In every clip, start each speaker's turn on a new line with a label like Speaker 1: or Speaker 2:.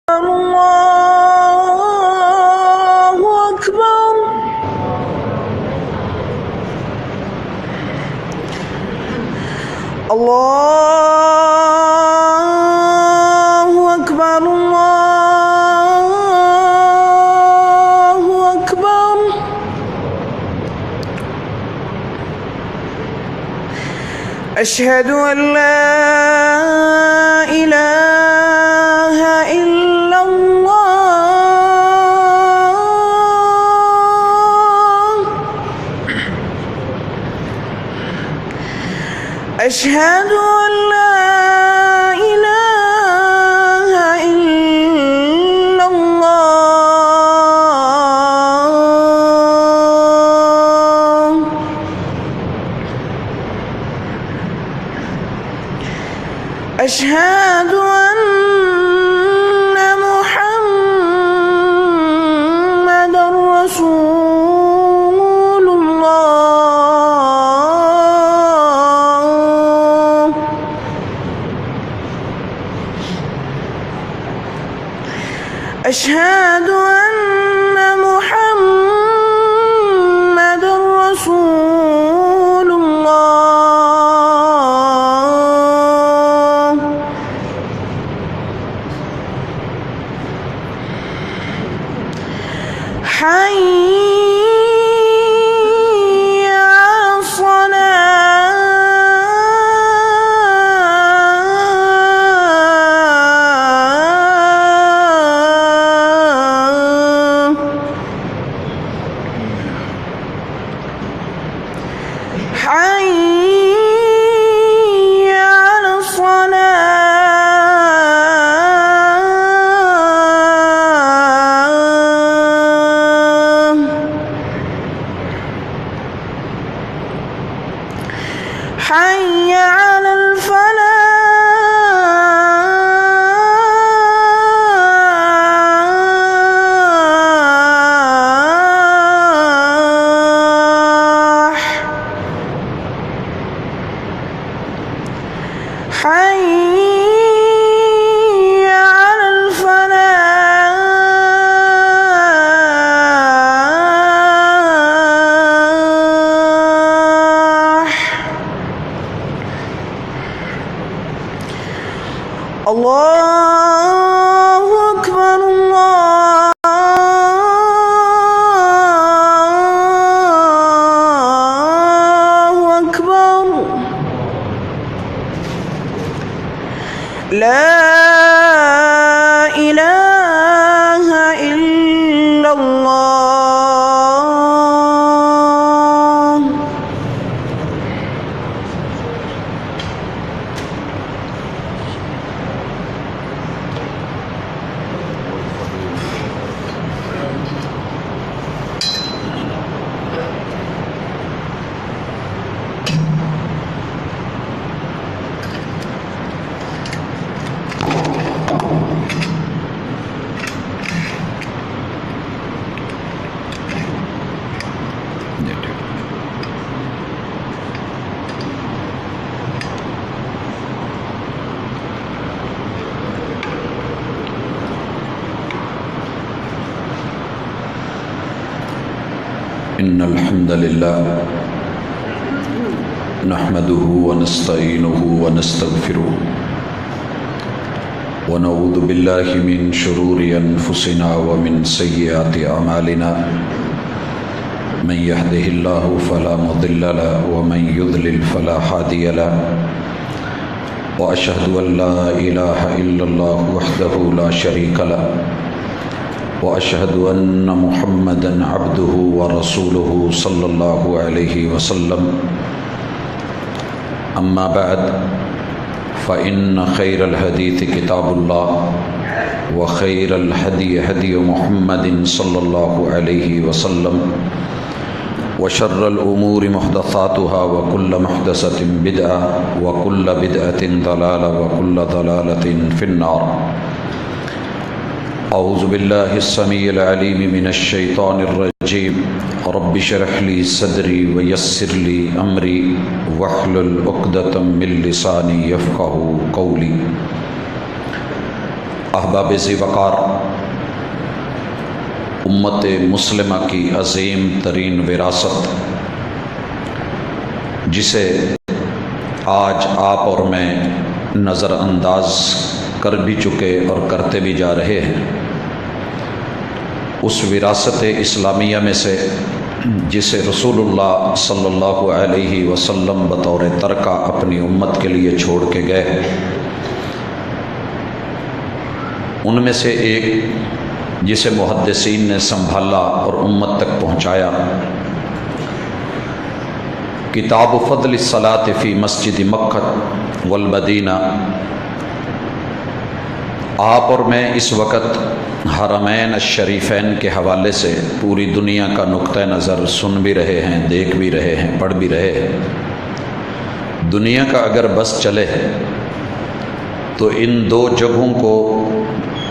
Speaker 1: الله أكبر. الله أكبر. الله أكبر. أشهد أن لا إله إلا الله. أشهد أن لا إله إلا الله. أشهد أن محمدًا رسول الله. أشهد أن محمدًا رسول الله. حي على الصلاة. حي على الصلاة. حي على الفلاح. حي على الفلاح. الله أكبر. الله أكبر. لا إله إلا الله.
Speaker 2: إن الحمد لله نحمده ونستعينه ونستغفره ونعوذ بالله من شرور أنفسنا ومن سيئات أعمالنا. من يهده الله فلا مضل له ومن يضلل فلا هادي له. وأشهد أن لا إله إلا الله وحده لا شريك له وأشهد أن محمدًا عبده ورسوله صلى الله عليه وسلم. أما بعد فإن خير الحديث كتاب الله وخير الهدي هدي محمد صلى الله عليه وسلم وشر الأمور محدثاتها وكل محدثة بدعة وكل بدعة ضلالة وكل ضلالة في النار. أعوذ بالله السميع العليم من الشيطان الرجيم. رب اشرح لي صدري ويسر لي أمري واحلل عقدة من لساني يفقهوا قولي. احباب ذی وقار، امت مسلمہ کی عظیم ترین وراثت، جسے آج آپ اور میں نظر انداز کر بھی چکے اور کرتے بھی جا رہے ہیں، اس وراثت اسلامیہ میں سے جسے رسول اللہ صلی اللہ علیہ وسلم بطور ترکہ اپنی امت کے لیے چھوڑ کے گئے، ان میں سے ایک جسے محدثین نے سنبھالا اور امت تک پہنچایا، کتاب فضل الصلاۃ فی مسجد مکہ والمدینہ۔ آپ اور میں اس وقت حرمین الشریفین کے حوالے سے پوری دنیا کا نقطہ نظر سن بھی رہے ہیں، دیکھ بھی رہے ہیں، پڑھ بھی رہے ہیں۔ دنیا کا اگر بس چلے تو ان دو جگہوں کو،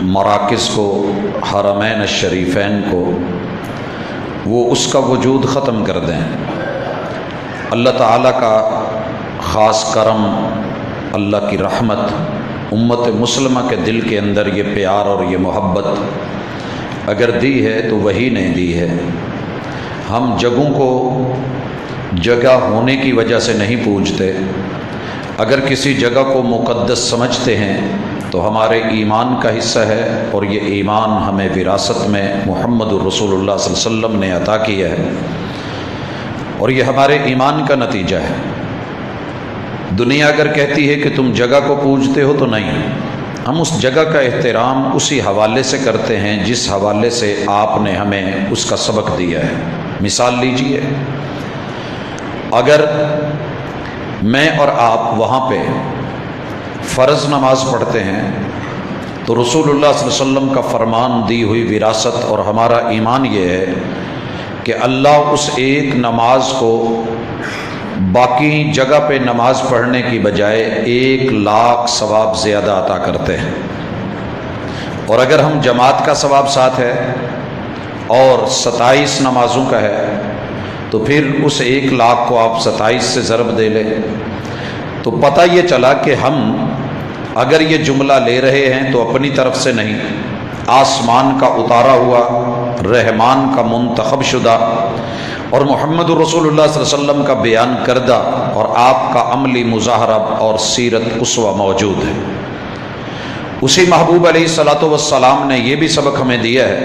Speaker 2: مراکز کو، حرمین الشریفین کو، وہ اس کا وجود ختم کر دیں۔ اللہ تعالیٰ کا خاص کرم، اللہ کی رحمت امت مسلمہ کے دل کے اندر یہ پیار اور یہ محبت اگر دی ہے تو وہی نے دی ہے۔ ہم جگہوں کو جگہ ہونے کی وجہ سے نہیں پوجتے، اگر کسی جگہ کو مقدس سمجھتے ہیں تو ہمارے ایمان کا حصہ ہے، اور یہ ایمان ہمیں وراثت میں محمد الرسول اللہ صلی اللہ علیہ وسلم نے عطا کیا ہے، اور یہ ہمارے ایمان کا نتیجہ ہے۔ دنیا اگر کہتی ہے کہ تم جگہ کو پوجتے ہو تو نہیں، ہم اس جگہ کا احترام اسی حوالے سے کرتے ہیں جس حوالے سے آپ نے ہمیں اس کا سبق دیا ہے۔ مثال لیجئے، اگر میں اور آپ وہاں پہ فرض نماز پڑھتے ہیں تو رسول اللہ صلی اللہ علیہ وسلم کا فرمان دی ہوئی وراثت اور ہمارا ایمان یہ ہے کہ اللہ اس ایک نماز کو باقی جگہ پہ نماز پڑھنے کی بجائے 1,00,000 ثواب زیادہ عطا کرتے ہیں، اور اگر ہم جماعت کا ثواب ساتھ ہے اور 27 نمازوں کا ہے تو پھر اس 1,00,000 کو آپ 27 سے ضرب دے لیں تو پتہ یہ چلا کہ ہم اگر یہ جملہ لے رہے ہیں تو اپنی طرف سے نہیں، آسمان کا اتارا ہوا، رحمان کا منتخب شدہ اور محمد رسول اللہ صلی اللہ علیہ وسلم کا بیان کردہ اور آپ کا عملی مظاہرہ اور سیرت اسوہ موجود ہے۔ اسی محبوب علیہ الصلوۃ والسلام نے یہ بھی سبق ہمیں دیا ہے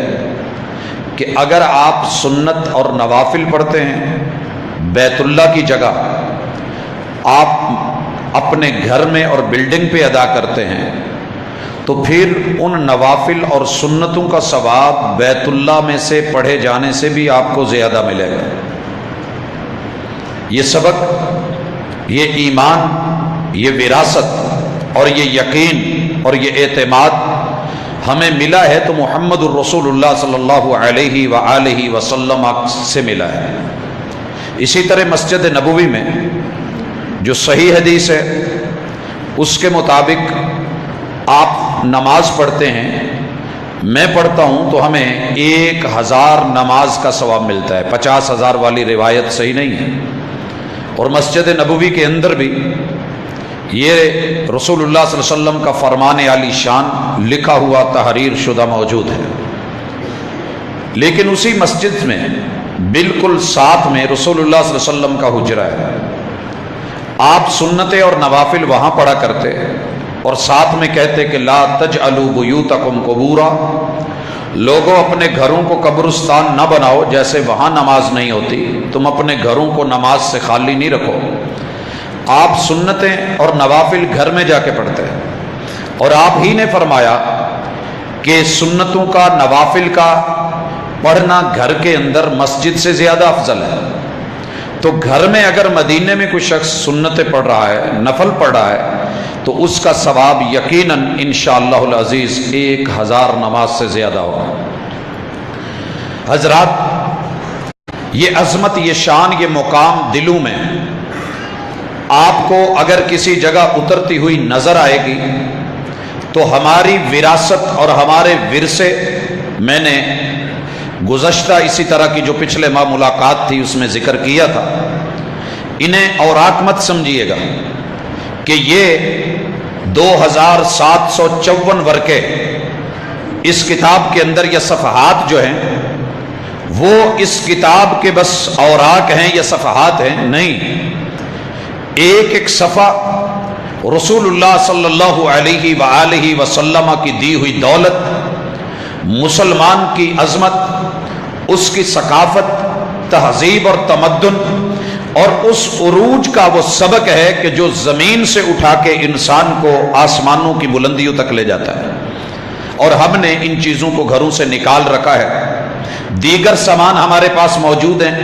Speaker 2: کہ اگر آپ سنت اور نوافل پڑھتے ہیں بیت اللہ کی جگہ، آپ اپنے گھر میں اور بلڈنگ پہ ادا کرتے ہیں تو پھر ان نوافل اور سنتوں کا ثواب بیت اللہ میں سے پڑھے جانے سے بھی آپ کو زیادہ ملے گا۔ یہ سبق، یہ ایمان، یہ وراثت اور یہ یقین اور یہ اعتماد ہمیں ملا ہے تو محمد الرسول اللہ صلی اللہ علیہ وآلہ وسلم سے ملا ہے۔ اسی طرح مسجد نبوی میں جو صحیح حدیث ہے اس کے مطابق آپ نماز پڑھتے ہیں، میں پڑھتا ہوں تو ہمیں 1,000 نماز کا ثواب ملتا ہے۔ 50,000 والی روایت صحیح نہیں ہے، اور مسجد نبوی کے اندر بھی یہ رسول اللہ صلی اللہ علیہ وسلم کا فرمان عالی شان لکھا ہوا تحریر شدہ موجود ہے۔ لیکن اسی مسجد میں بالکل ساتھ میں رسول اللہ صلی اللہ علیہ وسلم کا حجرہ ہے، آپ سنتیں اور نوافل وہاں پڑھا کرتے اور ساتھ میں کہتے کہ لا تجعلوا بیوتکم قبورا، لوگوں اپنے گھروں کو قبرستان نہ بناؤ، جیسے وہاں نماز نہیں ہوتی تم اپنے گھروں کو نماز سے خالی نہیں رکھو۔ آپ سنتیں اور نوافل گھر میں جا کے پڑھتے ہیں، اور آپ ہی نے فرمایا کہ سنتوں کا، نوافل کا پڑھنا گھر کے اندر مسجد سے زیادہ افضل ہے۔ تو گھر میں اگر مدینے میں کوئی شخص سنتیں پڑھ رہا ہے، نفل پڑھ رہا ہے، تو اس کا ثواب یقیناً انشاءاللہ العزیز 1,000 نماز سے زیادہ ہوگا۔ حضرات، یہ عظمت، یہ شان، یہ مقام دلوں میں آپ کو اگر کسی جگہ اترتی ہوئی نظر آئے گی تو ہماری وراثت اور ہمارے ورثے، میں نے گزشتہ اسی طرح کی جو پچھلے ماہ ملاقات تھی اس میں ذکر کیا تھا، انہیں اوراق مت سمجھیے گا کہ یہ 2,754 ورقے اس کتاب کے اندر یہ صفحات جو ہیں وہ اس کتاب کے بس اوراق ہیں یا صفحات ہیں؟ نہیں، ایک ایک صفحہ رسول اللہ صلی اللہ علیہ وآلہ وسلم کی دی ہوئی دولت، مسلمان کی عظمت، اس کی ثقافت، تہذیب اور تمدن، اور اس عروج کا وہ سبق ہے کہ جو زمین سے اٹھا کے انسان کو آسمانوں کی بلندیوں تک لے جاتا ہے۔ اور ہم نے ان چیزوں کو گھروں سے نکال رکھا ہے۔ دیگر سامان ہمارے پاس موجود ہیں،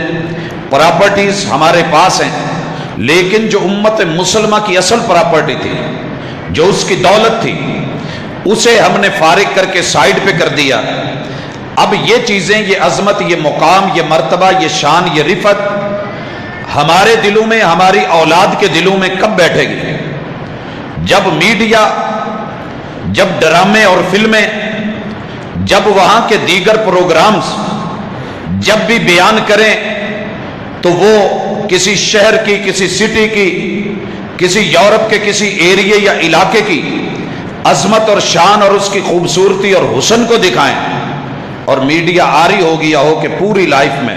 Speaker 2: پراپرٹیز ہمارے پاس ہیں، لیکن جو امت مسلمہ کی اصل پراپرٹی تھی، جو اس کی دولت تھی، اسے ہم نے فارغ کر کے سائیڈ پہ کر دیا۔ اب یہ چیزیں، یہ عظمت، یہ مقام، یہ مرتبہ، یہ شان، یہ رفعت ہمارے دلوں میں، ہماری اولاد کے دلوں میں کب بیٹھے گی؟ جب میڈیا، جب ڈرامے اور فلمیں، جب وہاں کے دیگر پروگرامز جب بھی بیان کریں تو وہ کسی شہر کی، کسی سٹی کی، کسی یورپ کے کسی ایریے یا علاقے کی عظمت اور شان اور اس کی خوبصورتی اور حسن کو دکھائیں، اور میڈیا آری ہو گیا ہو کہ پوری لائف میں،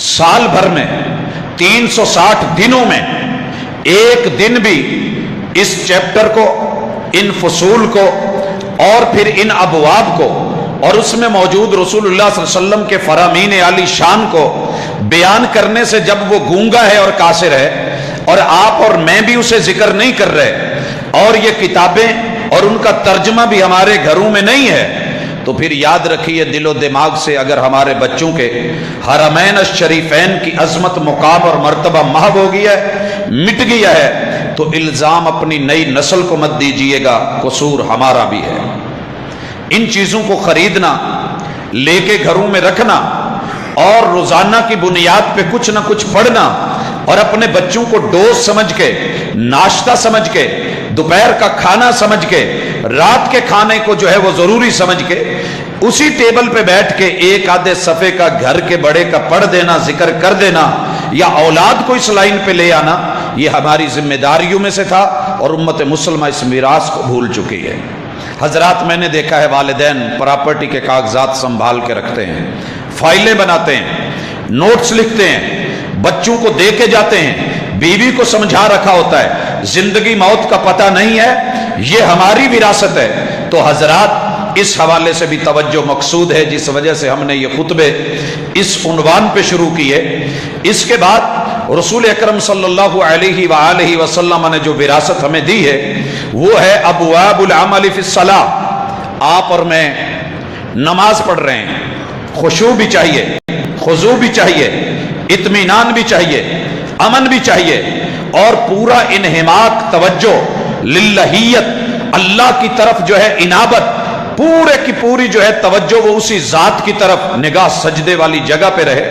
Speaker 2: سال بھر میں، 360 دنوں میں ایک دن بھی اس چیپٹر کو، ان فصول کو اور پھر ان ابواب کو اور اس میں موجود رسول اللہ صلی اللہ علیہ وسلم کے فرامین عالی شان کو بیان کرنے سے جب وہ گونگا ہے اور قاصر ہے، اور آپ اور میں بھی اسے ذکر نہیں کر رہے، اور یہ کتابیں اور ان کا ترجمہ بھی ہمارے گھروں میں نہیں ہے، تو پھر یاد رکھیے دل و دماغ سے اگر ہمارے بچوں کے حرمین الشریفین کی عظمت، مقام اور مرتبہ محو ہو گیا ہے، مٹ گیا ہے، تو الزام اپنی نئی نسل کو مت دیجئے گا، قصور ہمارا بھی ہے۔ ان چیزوں کو خریدنا، لے کے گھروں میں رکھنا اور روزانہ کی بنیاد پہ کچھ نہ کچھ پڑھنا، اور اپنے بچوں کو ڈوز سمجھ کے، ناشتہ سمجھ کے، دوپہر کا کھانا سمجھ کے، رات کے کھانے کو جو ہے وہ ضروری سمجھ کے، اسی ٹیبل پہ بیٹھ کے ایک آدھے صفحے کا گھر کے بڑے کا پڑھ دینا، ذکر کر دینا، یا اولاد کو اس لائن پہ لے آنا، یہ ہماری ذمہ داریوں میں سے تھا، اور امت مسلمہ اس میراث کو بھول چکی ہے۔ حضرات، میں نے دیکھا ہے والدین پراپرٹی کے کاغذات سنبھال کے رکھتے ہیں، فائلیں بناتے ہیں، نوٹس لکھتے ہیں، بچوں کو دے کے جاتے ہیں، بیوی کو سمجھا رکھا ہوتا ہے، زندگی موت کا پتہ نہیں ہے، یہ ہماری وراثت ہے۔ تو حضرات، اس حوالے سے بھی توجہ مقصود ہے، جس وجہ سے ہم نے یہ خطبے اس عنوان پہ شروع کیے۔ اس کے بعد رسول اکرم صلی اللہ علیہ وآلہ وسلم نے جو وراثت ہمیں دی ہے وہ ہے ابواب العمل فی الصلاۃ۔ آپ اور میں نماز پڑھ رہے ہیں، خشوع بھی چاہیے، خضوع بھی چاہیے، اطمینان بھی چاہیے، امن بھی چاہیے، اور پورا انہماک، توجہ، للہیت، اللہ کی طرف جو ہے انابت، پورے کی پوری جو ہے توجہ وہ اسی ذات کی طرف، نگاہ سجدے والی جگہ پہ رہے۔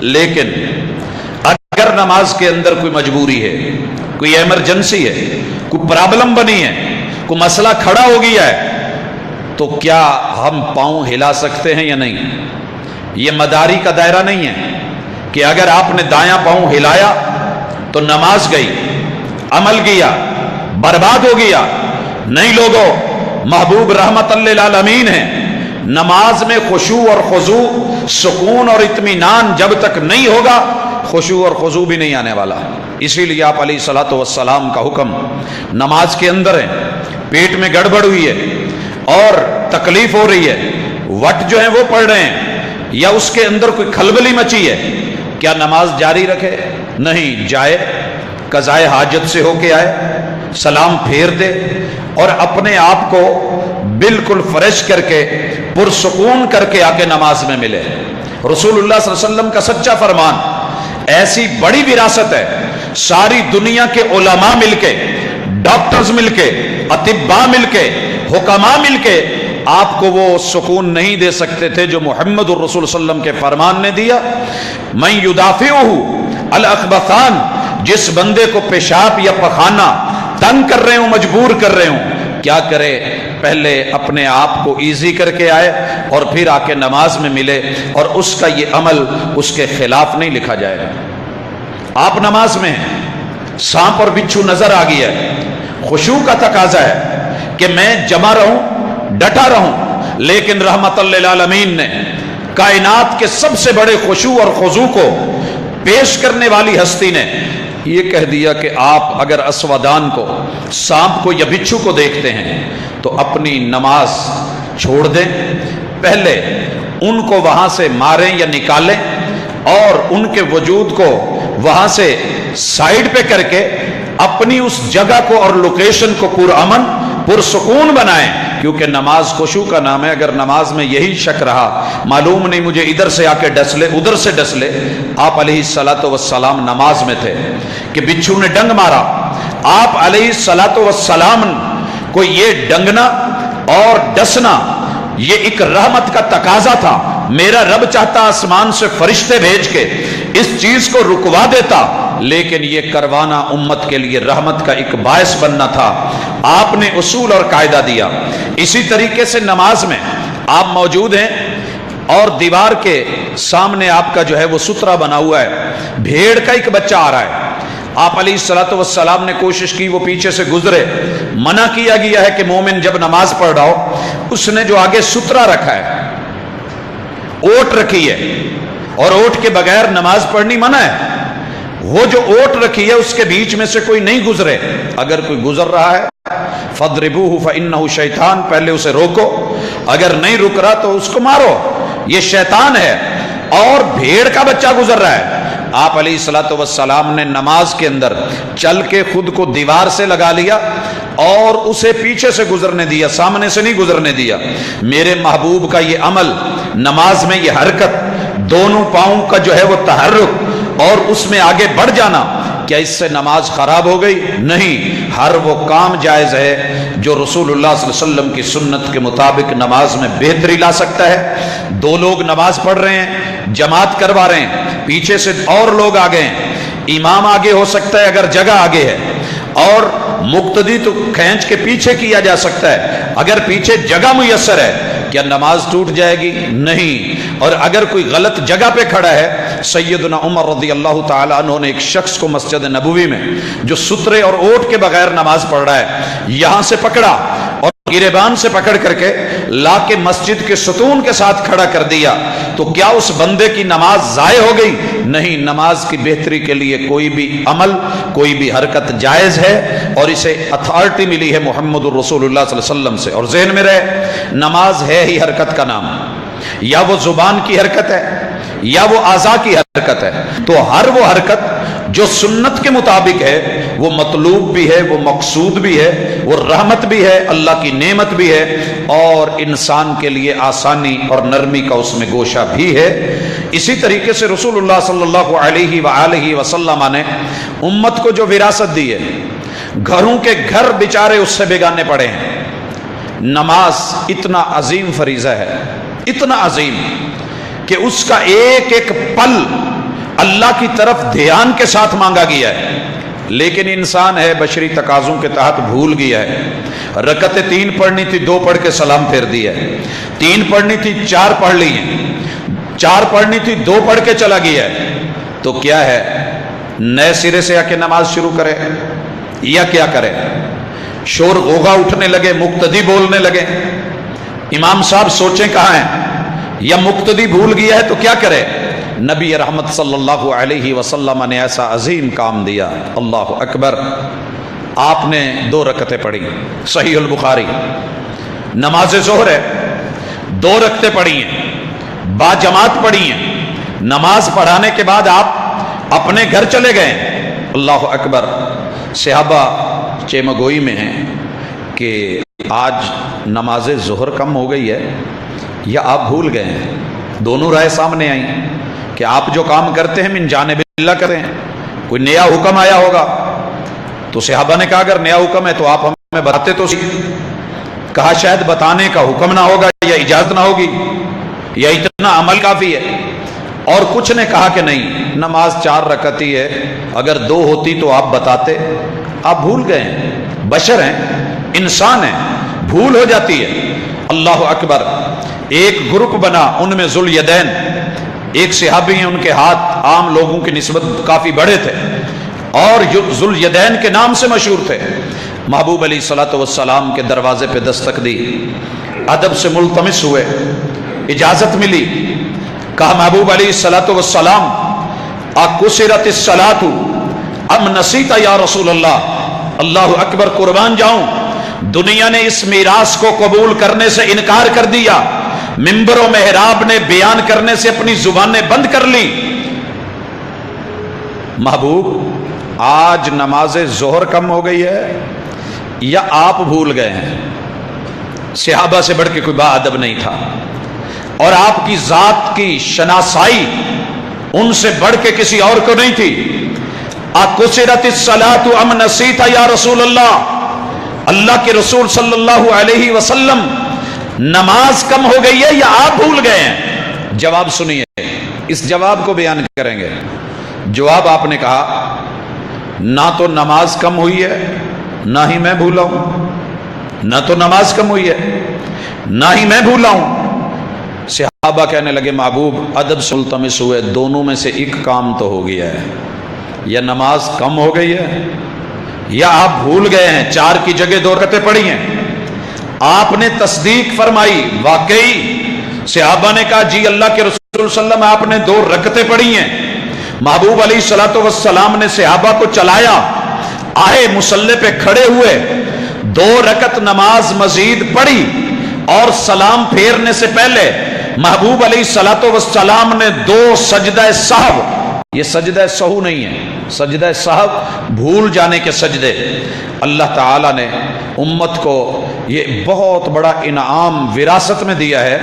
Speaker 2: لیکن اگر نماز کے اندر کوئی مجبوری ہے، کوئی ایمرجنسی ہے، کوئی پرابلم بنی ہے، کوئی مسئلہ کھڑا ہو گیا ہے، تو کیا ہم پاؤں ہلا سکتے ہیں یا نہیں؟ یہ مداری کا دائرہ نہیں ہے کہ اگر آپ نے دایاں پاؤں ہلایا تو نماز گئی، عمل گیا، برباد ہو گیا۔ نہیں لوگوں، محبوب رحمت للعالمین ہیں، نماز میں خشوع اور خضوع، سکون اور اطمینان جب تک نہیں ہوگا، خشوع اور خضوع بھی نہیں آنے والا۔ اسی لیے آپ علیہ الصلوۃ والسلام کا حکم نماز کے اندر ہے، پیٹ میں گڑبڑ ہوئی ہے اور تکلیف ہو رہی ہے، وٹ جو ہیں وہ پڑھ رہے ہیں، یا اس کے اندر کوئی کھلبلی مچی ہے، کیا نماز جاری رکھے؟ نہیں، جائے، قضائے حاجت سے ہو کے آئے، سلام پھیر دے، اور اپنے آپ کو بالکل فریش کر کے، پرسکون کر کے آ کے نماز میں ملے۔ رسول اللہ صلی اللہ علیہ وسلم کا سچا فرمان، ایسی بڑی وراثت ہے، ساری دنیا کے علماء مل کے، ڈاکٹرز مل کے، اطباء مل کے، حکماء مل کے آپ کو وہ سکون نہیں دے سکتے تھے جو محمد الرسول صلی اللہ علیہ وسلم کے فرمان نے دیا۔ من یدافعہ الاخبثان، جس بندے کو پیشاب یا پخانہ تنگ کر رہے ہوں، مجبور کر رہے ہوں، کیا کرے؟ پہلے اپنے آپ کو ایزی کر کے آئے اور پھر آ کے نماز میں ملے، اور اس کا یہ عمل اس کے خلاف نہیں لکھا جائے گا۔ آپ نماز میں ہیں، سانپ اور بچھو نظر آ گیا ہے، خشوع کا تقاضا ہے کہ میں جمع رہوں، ڈٹا رہوں، لیکن رحمت للعالمین نے کائنات کے سب سے بڑے خشوع اور خضوع کو پیش کرنے والی ہستی نے یہ کہہ دیا کہ آپ اگر اسودان کو، سانپ کو یا بچھو کو دیکھتے ہیں تو اپنی نماز چھوڑ دیں، پہلے ان کو وہاں سے ماریں یا نکالیں اور ان کے وجود کو وہاں سے سائیڈ پہ کر کے اپنی اس جگہ کو اور لوکیشن کو پرامن پرسکون بنائیں، کیونکہ نماز خشوع کا نام ہے۔ اگر نماز میں یہی شک رہا، معلوم نہیں مجھے ادھر سے آ کے ڈس لے ادھر سے ڈس لے۔ آپ علیہ الصلاۃ والسلام نماز میں تھے کہ بچھو نے ڈنگ مارا، آپ علیہ الصلاۃ والسلام کو یہ ڈنگنا اور ڈسنا یہ ایک رحمت کا تقاضا تھا۔ میرا رب چاہتا آسمان سے فرشتے بھیج کے اس چیز کو رکوا دیتا، لیکن یہ کروانا امت کے لیے رحمت کا ایک باعث بننا تھا۔ آپ نے اصول اور قاعدہ دیا۔ اسی طریقے سے نماز میں آپ موجود ہیں اور دیوار کے سامنے آپ کا جو ہے وہ سترہ بنا ہوا ہے، بھیڑ کا ایک بچہ آ رہا ہے، آپ علیہ الصلوۃ والسلام نے کوشش کی وہ پیچھے سے گزرے۔ منع کیا گیا ہے کہ مومن جب نماز پڑھ رہا ہو اس نے جو آگے سترہ رکھا ہے، اوٹ رکھی ہے، اور اوٹ کے بغیر نماز پڑھنی منع ہے، وہ جو اوٹ رکھی ہے اس کے بیچ میں سے کوئی نہیں گزرے۔ اگر کوئی گزر رہا ہے فَضْرِبُوهُ فَإِنَّهُ شیطان، پہلے اسے روکو، اگر نہیں رک رہا تو اس کو مارو، یہ شیطان ہے۔ اور بھیڑ کا بچہ گزر رہا ہے، آپ علیہ الصلوۃ والسلام نے نماز کے اندر چل کے خود کو دیوار سے لگا لیا اور اسے پیچھے سے گزرنے دیا، سامنے سے نہیں گزرنے دیا۔ میرے محبوب کا یہ عمل، نماز میں یہ حرکت، دونوں پاؤں کا جو ہے وہ تحرک اور اس میں آگے بڑھ جانا، کیا اس سے نماز خراب ہو گئی؟ نہیں، ہر وہ کام جائز ہے جو رسول اللہ صلی اللہ علیہ وسلم کی سنت کے مطابق نماز میں بہتری لا سکتا ہے۔ دو لوگ نماز پڑھ رہے ہیں، جماعت کروا رہے ہیں، پیچھے سے اور لوگ آگے ہیں، امام آگے ہو سکتا ہے اگر جگہ آگے ہے، اور مقتدی تو کھینچ کے پیچھے کیا جا سکتا ہے اگر پیچھے جگہ میسر ہے۔ کیا نماز ٹوٹ جائے گی؟ نہیں۔ اور اگر کوئی غلط جگہ پہ کھڑا ہے، سیدنا عمر رضی اللہ تعالیٰ عنہ نے ایک شخص کو مسجد نبوی میں جو سترے اور اوٹ کے بغیر نماز پڑھ رہا ہے، یہاں سے پکڑا اور گریبان سے پکڑ کر کے لا کے مسجد کے ستون کے ساتھ کھڑا کر دیا، تو کیا اس بندے کی نماز ضائع ہو گئی؟ نہیں، نماز کی بہتری کے لیے کوئی بھی عمل، کوئی بھی حرکت جائز ہے، اور اسے اتھارٹی ملی ہے محمد الرسول اللہ صلی اللہ علیہ وسلم سے۔ اور ذہن میں رہے، نماز ہے ہی حرکت کا نام، یا وہ زبان کی حرکت ہے یا وہ اعضاء کی حرکت ہے، تو ہر وہ حرکت جو سنت کے مطابق ہے وہ مطلوب بھی ہے، وہ مقصود بھی ہے، وہ رحمت بھی ہے، اللہ کی نعمت بھی ہے، اور انسان کے لیے آسانی اور نرمی کا اس میں گوشہ بھی ہے۔ اسی طریقے سے رسول اللہ صلی اللہ علیہ وآلہ وسلم نے امت کو جو وراثت دی ہے، گھروں کے گھر بیچارے اس سے بیگانے پڑے ہیں۔ نماز اتنا عظیم فریضہ ہے، اتنا عظیم کہ اس کا ایک ایک پل اللہ کی طرف دھیان کے ساتھ مانگا گیا ہے، لیکن انسان ہے بشری تقاضوں کے تحت بھول گیا ہے۔ رکعتیں 3 پڑھنی تھی، 2 پڑھ کے سلام پھیر دیا ہے، 3 پڑھنی تھی 4 پڑھ لی ہیں، 4 پڑھنی تھی 2 پڑھ کے چلا گیا ہے، تو کیا ہے، نئے سرے سے آ کے نماز شروع کرے یا کیا کرے؟ شور غوغا اٹھنے لگے، مقتدی بولنے لگے، امام صاحب سوچیں کہاں ہیں، یا مقتدی بھول گیا ہے تو کیا کرے؟ نبی رحمت صلی اللہ علیہ وسلم نے ایسا عظیم کام دیا، اللہ اکبر۔ آپ نے 2 رکعتیں پڑھی، صحیح البخاری، نماز ظہر ہے، 2 رکعتیں پڑھی ہیں، با جماعت پڑھی ہیں۔ نماز پڑھانے کے بعد آپ اپنے گھر چلے گئے، اللہ اکبر۔ صحابہ چیمگوئی میں ہیں کہ آج نماز ظہر کم ہو گئی ہے یا آپ بھول گئے ہیں؟ دونوں رائے سامنے آئیں کہ آپ جو کام کرتے ہیں من جانب اللہ کرتے ہیں، کوئی نیا حکم آیا ہوگا۔ تو صحابہ نے کہا اگر نیا حکم ہے تو آپ ہمیں بتاتے تو صحیح۔ کہا شاید بتانے کا حکم نہ ہوگا یا اجازت نہ ہوگی، یا اتنا عمل کافی ہے۔ اور کچھ نے کہا کہ نہیں، نماز 4 رکعت ہی ہے، اگر 2 ہوتی تو آپ بتاتے، آپ بھول گئے ہیں، بشر ہیں، انسان ہیں، بھول ہو جاتی ہے۔ اللہ اکبر۔ ایک گروپ بنا، ان میں ذوالیدین ایک صحابی ہیں، ان کے ہاتھ عام لوگوں کی نسبت کافی بڑے تھے اور ذوالیدین کے نام سے مشہور تھے۔ محبوب علیہ الصلوۃ والسلام کے دروازے پہ دستک دی، ادب سے ملتمس ہوئے، اجازت ملی، کہا محبوب علیہ الصلوۃ والسلام اکسرت الصلاۃ ام نسیت یا رسول اللہ، اللہ اکبر، قربان جاؤں، دنیا نے اس میراث کو قبول کرنے سے انکار کر دیا، منبر و محراب نے بیان کرنے سے اپنی زبانیں بند کر لی۔ محبوب آج نماز ظہر کم ہو گئی ہے یا آپ بھول گئے ہیں؟ صحابہ سے بڑھ کے کوئی با ادب نہیں تھا، اور آپ کی ذات کی شناسائی ان سے بڑھ کے کسی اور کو نہیں تھی۔ اکسرت الصلاۃ ام نسیت یا رسول اللہ، اللہ کے رسول صلی اللہ علیہ وسلم نماز کم ہو گئی ہے یا آپ بھول گئے ہیں؟ جواب سنیے، اس جواب کو بیان کریں گے۔ جواب آپ نے کہا نہ تو نماز کم ہوئی ہے نہ ہی میں بھولا ہوں، نہ تو نماز کم ہوئی ہے نہ ہی میں بھولا ہوں۔ صحابہ کہنے لگے محبوب ادب سے ملتمس ہوئے، دونوں میں سے ایک کام تو ہو گیا ہے، یا نماز کم ہو گئی ہے یا آپ بھول گئے ہیں، 4 کی جگہ 2 رکعتیں پڑھی ہیں۔ آپ نے تصدیق فرمائی، واقعی۔ صحابہ نے کہا جی اللہ کے رسول صلی اللہ علیہ وسلم آپ نے 2 رکعتیں پڑھی ہیں۔ محبوب علیہ الصلوۃ والسلام نے صحابہ کو چلایا، آئے مصلی پہ کھڑے ہوئے، 2 رکعت نماز مزید پڑھی، اور سلام پھیرنے سے پہلے محبوب علیہ الصلوۃ والسلام نے 2 سجدہ سہو، یہ سجدہ سہو نہیں ہے، سجدہ سہو بھول جانے کے سجدے۔ اللہ تعالیٰ نے امت کو یہ بہت بڑا انعام وراثت میں دیا ہے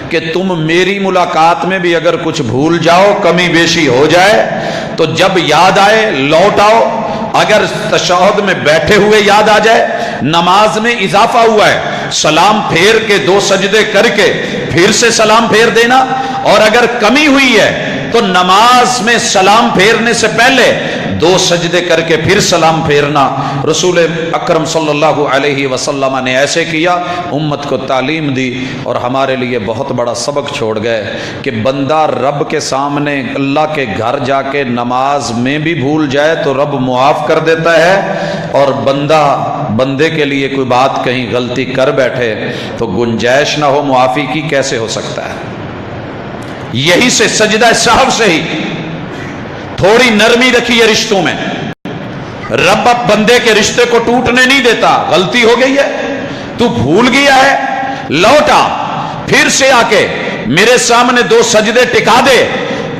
Speaker 2: کہ تم میری ملاقات میں بھی اگر کچھ بھول جاؤ، کمی بیشی ہو جائے، تو جب یاد آئے لوٹ آؤ۔ اگر تشہد میں بیٹھے ہوئے یاد آ جائے، نماز میں اضافہ ہوا ہے، سلام پھیر کے 2 سجدے کر کے پھر سے سلام پھیر دینا، اور اگر کمی ہوئی ہے تو نماز میں سلام پھیرنے سے پہلے 2 سجدے کر کے پھر سلام پھیرنا۔ رسول اکرم صلی اللہ علیہ وسلم نے ایسے کیا، امت کو تعلیم دی، اور ہمارے لیے بہت بڑا سبق چھوڑ گئے کہ بندہ رب کے سامنے اللہ کے گھر جا کے نماز میں بھی بھول جائے تو رب معاف کر دیتا ہے، اور بندے کے لیے کوئی بات کہیں غلطی کر بیٹھے تو گنجائش نہ ہو معافی کی، کیسے ہو سکتا ہے؟ یہی سے سجدہ سہو سے ہی تھوڑی نرمی رکھی ہے رشتوں میں۔ رب اب بندے کے رشتے کو ٹوٹنے نہیں دیتا۔ غلطی ہو گئی ہے، تو بھول گیا ہے، لوٹا، پھر سے آ کے میرے سامنے 2 سجدے ٹکا دے۔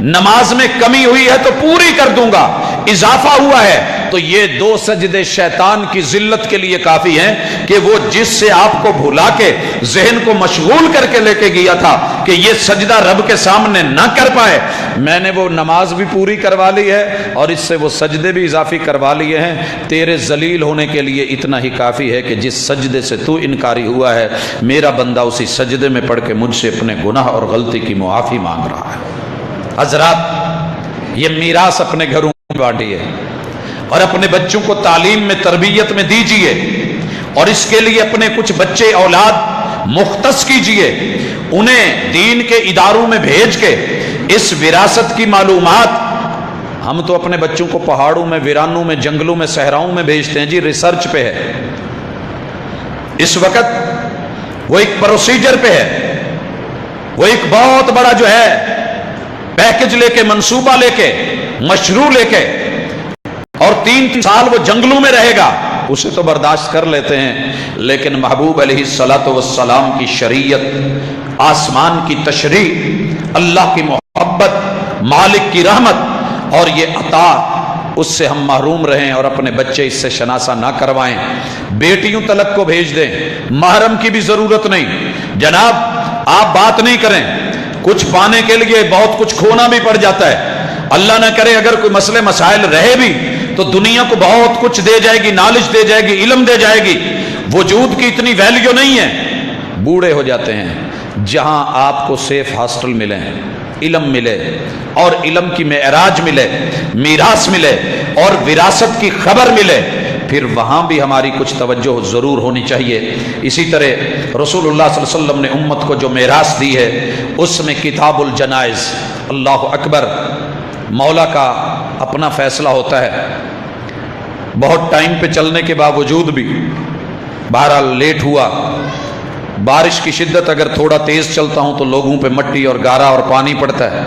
Speaker 2: نماز میں کمی ہوئی ہے تو پوری کر دوں گا، اضافہ ہوا ہے تو یہ 2 سجدے شیطان کی ذلت کے لیے کافی ہیں کہ وہ جس سے آپ کو بھلا کے ذہن کو مشغول کر کے لے کے گیا تھا کہ یہ سجدہ رب کے سامنے نہ کر پائے، میں نے وہ نماز بھی پوری کروا لی ہے اور اس سے وہ سجدے بھی اضافی کروا لیے ہیں۔ تیرے ذلیل ہونے کے لیے اتنا ہی کافی ہے کہ جس سجدے سے تو انکاری ہوا ہے، میرا بندہ اسی سجدے میں پڑھ کے مجھ سے اپنے گناہ اور غلطی کی معافی مانگ رہا ہے۔ حضرات، یہ میراث اپنے گھروں میں بانٹیے اور اپنے بچوں کو تعلیم میں تربیت میں دیجئے، اور اس کے لیے اپنے کچھ بچے اولاد مختص کیجئے، انہیں دین کے اداروں میں بھیج کے اس وراثت کی معلومات۔ ہم تو اپنے بچوں کو پہاڑوں میں، ویرانوں میں، جنگلوں میں، صحراؤں میں بھیجتے ہیں، جی ریسرچ پہ ہے، اس وقت وہ ایک پروسیجر پہ ہے، وہ ایک بہت بڑا جو ہے پیکج لے کے، منصوبہ لے کے، مشروع لے کے، اور 3 سال وہ جنگلوں میں رہے گا، اسے تو برداشت کر لیتے ہیں، لیکن محبوب علیہ الصلوۃ والسلام کی شریعت، آسمان کی تشریع، اللہ کی محبت، مالک کی رحمت اور یہ عطا، اس سے ہم محروم رہیں اور اپنے بچے اس سے شناسہ نہ کروائیں۔ بیٹیوں تلک کو بھیج دیں، محرم کی بھی ضرورت نہیں، جناب آپ بات نہیں کریں، کچھ پانے کے لیے بہت کچھ کھونا بھی پڑ جاتا ہے۔ اللہ نہ کرے اگر کوئی مسئلے مسائل رہے بھی تو دنیا کو بہت کچھ دے جائے گی، نالج دے جائے گی، علم دے جائے گی، وجود کی اتنی ویلیو نہیں ہے۔ بوڑھے ہو جاتے ہیں، جہاں آپ کو سیف ہاسٹل ملے، علم ملے اور علم کی معراج ملے، میراث ملے اور وراثت کی خبر ملے، پھر وہاں بھی ہماری کچھ توجہ ضرور ہونی چاہیے۔ اسی طرح رسول اللہ صلی اللہ علیہ وسلم نے امت کو جو میراث دی ہے اس میں کتاب الجنائز، اللہ اکبر، مولا کا اپنا فیصلہ ہوتا ہے، بہت ٹائم پہ چلنے کے باوجود بھی بہرحال لیٹ ہوا، بارش کی شدت اگر تھوڑا تیز چلتا ہوں تو لوگوں پہ مٹی اور گارا اور پانی پڑتا ہے.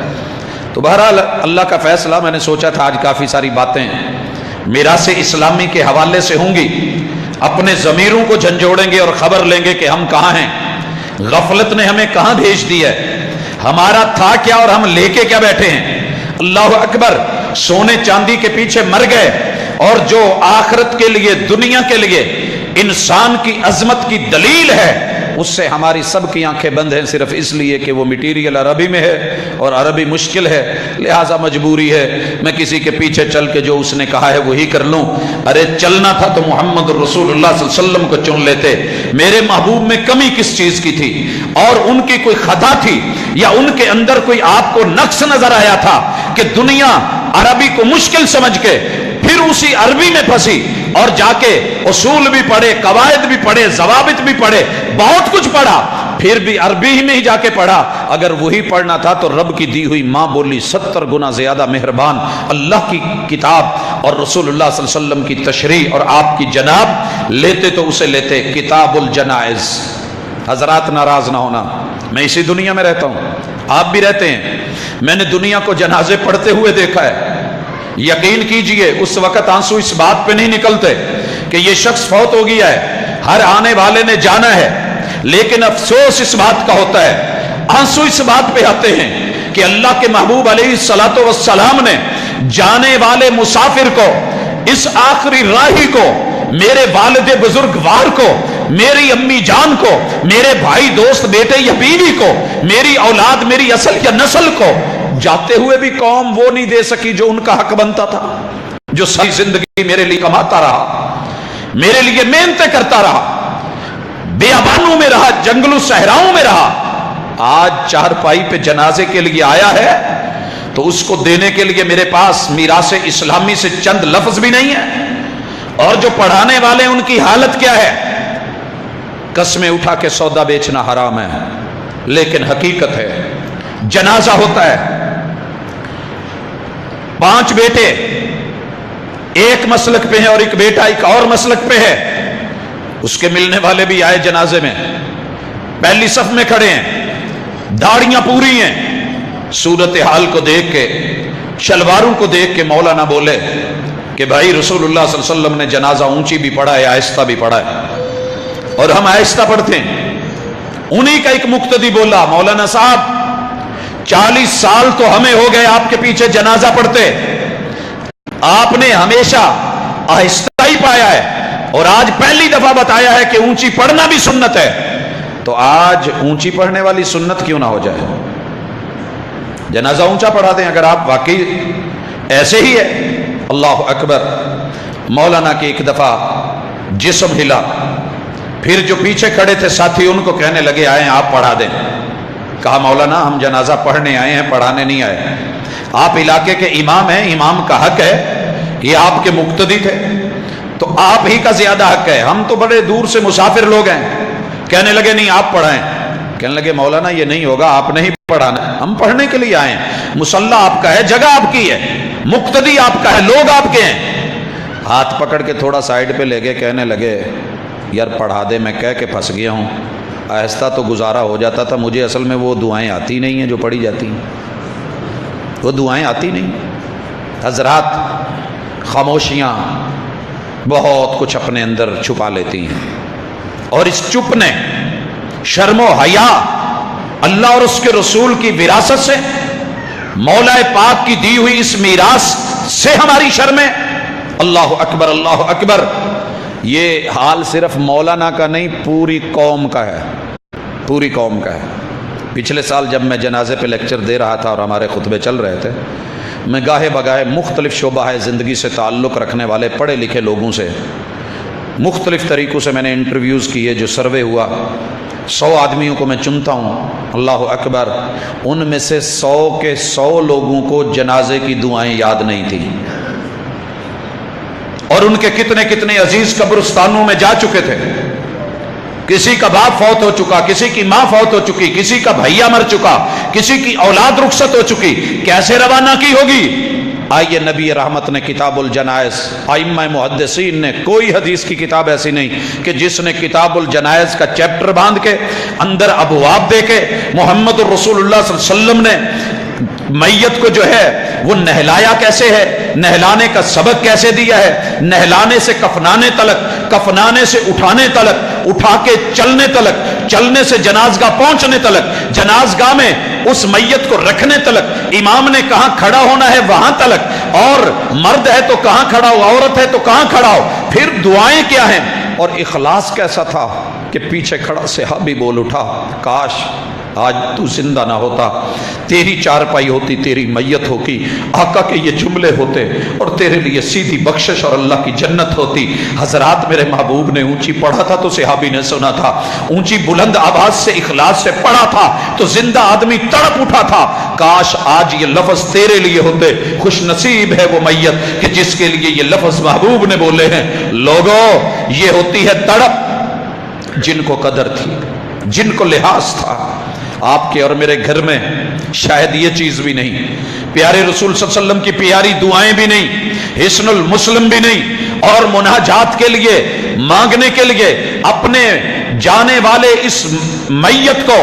Speaker 2: تو بہرحال اللہ کا فیصلہ. میں نے سوچا تھا آج کافی ساری باتیں میراث اسلامی کے حوالے سے ہوں گی. اپنے ضمیروں کو جھنجھوڑیں گے اور خبر لیں گے کہ ہم کہاں ہیں, غفلت نے ہمیں کہاں بھیج دیا ہے, ہمارا تھا کیا اور ہم لے کے کیا بیٹھے ہیں. اللہ اکبر. سونے چاندی کے پیچھے مر گئے, اور جو آخرت کے لیے, دنیا کے لیے انسان کی عظمت کی دلیل ہے, اس سے ہماری سب کی آنکھیں بند ہیں صرف اس لیے کہ وہ مٹیریل عربی میں ہے اور عربی مشکل ہے, لہٰذا مجبوری ہے میں کسی کے پیچھے چل کے جو اس نے کہا ہے وہی کر لوں. ارے چلنا تھا تو محمد رسول اللہ صلی اللہ علیہ وسلم کو چن لیتے. میرے محبوب میں کمی کس چیز کی تھی, اور ان کی کوئی خطا تھی, یا ان کے اندر کوئی آپ کو نقص نظر آیا تھا کہ دنیا عربی کو مشکل سمجھ کے پھر اسی عربی میں پھنسی, اور جا کے اصول بھی پڑھے, قواعد بھی پڑھے, ضوابط بھی پڑھے, بہت کچھ پڑھا, پھر بھی عربی ہی میں ہی جا کے پڑھا. اگر وہی پڑھنا تھا تو رب کی دی ہوئی ماں بولی 70 گنا زیادہ مہربان اللہ کی کتاب اور رسول اللہ صلی اللہ علیہ وسلم کی تشریح اور آپ کی جناب لیتے تو اسے لیتے کتاب الجنائز. حضرات ناراض نہ ہونا, میں اسی دنیا میں رہتا ہوں, آپ بھی رہتے ہیں. میں نے دنیا کو جنازے پڑھتے ہوئے دیکھا ہے. یقین کیجئے اس وقت آنسو اس بات پہ نہیں نکلتے کہ یہ شخص فوت ہو گیا ہے, ہر آنے والے نے جانا ہے, لیکن افسوس اس بات کا ہوتا ہے, آنسو اس بات پہ آتے ہیں کہ اللہ کے محبوب علیہ الصلوۃ والسلام نے جانے والے مسافر کو, اس آخری راہی کو, میرے والد بزرگوار کو, میری امی جان کو, میرے بھائی دوست بیٹے یا بیوی کو, میری اولاد میری اصل یا نسل کو جاتے ہوئے بھی قوم وہ نہیں دے سکی جو ان کا حق بنتا تھا, جو ساری زندگی میرے لیے کماتا رہا, میرے لیے محنتیں کرتا رہا, بیابانوں میں رہا, جنگلوں صحراؤں میں رہا. آج چارپائی پہ جنازے کے لیے آیا ہے تو اس کو دینے کے لیے میرے پاس میراث اسلامی سے چند لفظ بھی نہیں ہے. اور جو پڑھانے والے ان کی حالت کیا ہے, قسمیں اٹھا کے سودا بیچنا حرام ہے, لیکن حقیقت ہے جنازہ ہوتا ہے. 5 بیٹے ایک مسلک پہ ہیں اور ایک بیٹا ایک اور مسلک پہ ہے, اس کے ملنے والے بھی آئے جنازے میں, پہلی صف میں کھڑے ہیں, داڑیاں پوری ہیں. صورتحال کو دیکھ کے, شلواروں کو دیکھ کے مولانا بولے کہ بھائی رسول اللہ صلی اللہ علیہ وسلم نے جنازہ اونچی بھی پڑھا ہے, آہستہ بھی پڑھا ہے, اور ہم آہستہ پڑھتے ہیں. انہی کا ایک مقتدی بولا, مولانا صاحب 40 سال تو ہمیں ہو گئے آپ کے پیچھے جنازہ پڑھتے, آپ نے ہمیشہ آہستہ ہی پایا ہے, اور آج پہلی دفعہ بتایا ہے کہ اونچی پڑھنا بھی سنت ہے, تو آج اونچی پڑھنے والی سنت کیوں نہ ہو جائے, جنازہ اونچا پڑھا دیں اگر آپ واقعی ایسے ہی ہے. اللہ اکبر. مولانا کی ایک دفعہ جسم ہلا, پھر جو پیچھے کھڑے تھے ساتھی ان کو کہنے لگے آئیں آپ پڑھا دیں. کہا مولانا ہم جنازہ پڑھنے آئے ہیں, پڑھانے نہیں آئے. آپ علاقے کے امام ہیں, امام کا حق ہے, یہ آپ کے مقتدی تھے تو آپ ہی کا زیادہ حق ہے, ہم تو بڑے دور سے مسافر لوگ ہیں. کہنے لگے نہیں آپ پڑھائیں. کہنے لگے مولانا یہ نہیں ہوگا, آپ نہیں پڑھانا, ہم پڑھنے کے لیے آئے ہیں, مصلی آپ کا ہے, جگہ آپ کی ہے, مقتدی آپ کا ہے, لوگ آپ کے ہیں. ہاتھ پکڑ کے تھوڑا سائیڈ پہ لے گئے, کہنے لگے یار پڑھا دے, میں کہہ کے پھنس گیا ہوں, آہستہ تو گزارا ہو جاتا تھا, مجھے اصل میں وہ دعائیں آتی نہیں ہیں جو پڑھی جاتی ہیں, وہ دعائیں آتی نہیں. حضرات خاموشیاں بہت کچھ اپنے اندر چھپا لیتی ہیں, اور اس چپ نے شرم و حیا اللہ اور اس کے رسول کی وراثت سے, مولا پاک کی دی ہوئی اس میراث سے ہماری شرم ہے. اللہ اکبر, اللہ اکبر. یہ حال صرف مولانا کا نہیں, پوری قوم کا ہے, پوری قوم کا ہے. پچھلے سال جب میں جنازے پہ لیکچر دے رہا تھا اور ہمارے خطبے چل رہے تھے, میں گاہے بگاہے مختلف شعبہ زندگی سے تعلق رکھنے والے پڑھے لکھے لوگوں سے مختلف طریقوں سے میں نے انٹرویوز کیے. جو سروے ہوا 100 آدمیوں کو میں چنتا ہوں, اللہ اکبر, ان میں سے 100 کے 100 لوگوں کو جنازے کی دعائیں یاد نہیں تھیں, اور ان کے کتنے کتنے عزیز قبرستانوں میں جا چکے تھے. کسی کا باپ فوت ہو چکا, کسی کی ماں فوت ہو چکی, کسی کا بھیا مر چکا, کسی کی اولاد رخصت ہو چکی, کیسے روانہ کی ہوگی؟ آئیے نبی رحمت نے کتاب الجنائز، ائمہ محدثین نے، کوئی حدیث کی کتاب ایسی نہیں کہ جس نے کتاب الجنائز کا چیپٹر باندھ کے اندر ابواب دے کے محمد الرسول اللہ صلی اللہ علیہ وسلم نے میت کو جو ہے وہ نہلایا کیسے ہے، نہلانے کا سبق کیسے دیا ہے، نہلانے سے کفنانے تلک، کفنانے سے اٹھانے تلک، اٹھا کے چلنے تلک، چلنے سے جنازگاہ پہنچنے تلک، جنازگاہ میں اس میت کو رکھنے تلک، امام نے کہاں کھڑا ہونا ہے وہاں تلک، اور مرد ہے تو کہاں کھڑا ہو، عورت ہے تو کہاں کھڑا ہو، پھر دعائیں کیا ہیں، اور اخلاص کیسا تھا کہ پیچھے کھڑا صحابی بول اٹھا کاش آج تو زندہ نہ ہوتا، تیری چارپائی ہوتی، تیری میت ہوتی، آقا کے یہ جملے ہوتے اور تیرے لیے سیدھی بخشش اور اللہ کی جنت ہوتی۔ حضرات میرے محبوب نے اونچی پڑھا تھا تو صحابی نے سنا تھا، اونچی بلند آواز سے اخلاص سے پڑھا تھا تو زندہ آدمی تڑپ اٹھا تھا، کاش آج یہ لفظ تیرے لیے ہوتے، خوش نصیب ہے وہ میت کہ جس کے لیے یہ لفظ محبوب نے بولے ہیں۔ لوگوں، یہ ہوتی ہے تڑپ جن کو قدر تھی، جن کو لحاظ تھا۔ آپ کے اور میرے گھر میں شاید یہ چیز بھی نہیں، پیارے رسول صلی اللہ علیہ وسلم کی پیاری دعائیں بھی نہیں، حسن المسلم بھی نہیں، اور مناجات کے لیے، مانگنے کے لیے اپنے جانے والے اس میت کو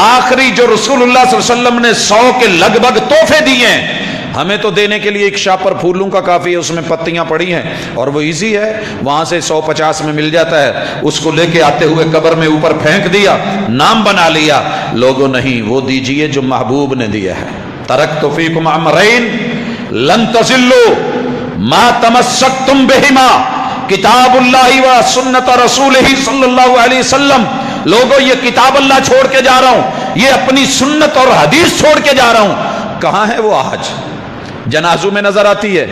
Speaker 2: آخری جو رسول اللہ صلی اللہ علیہ وسلم نے 100 کے لگ بھگ تحفے دیے ہیں، ہمیں تو دینے کے لیے ایک شاپ پر پھولوں کا کافی ہے، اس میں پتیاں پڑی ہیں اور وہ ایزی ہے، وہاں سے 150 میں مل جاتا ہے، اس کو لے کے آتے ہوئے قبر میں اوپر پھینک دیا، نام بنا لیا۔ لوگوں نہیں، وہ دیجئے جو محبوب نے دیا ہے۔ ترکت فیکم امرین لن تضلوا ما تمسکتم بہما کتاب اللہ و سنت رسولہ صلی اللہ علیہ وسلم۔ لوگوں، یہ کتاب اللہ چھوڑ کے جا رہا ہوں، یہ اپنی سنت اور حدیث چھوڑ کے جا رہا ہوں۔ کہاں ہے وہ آج؟ جنازوں میں نظر آتی ہے،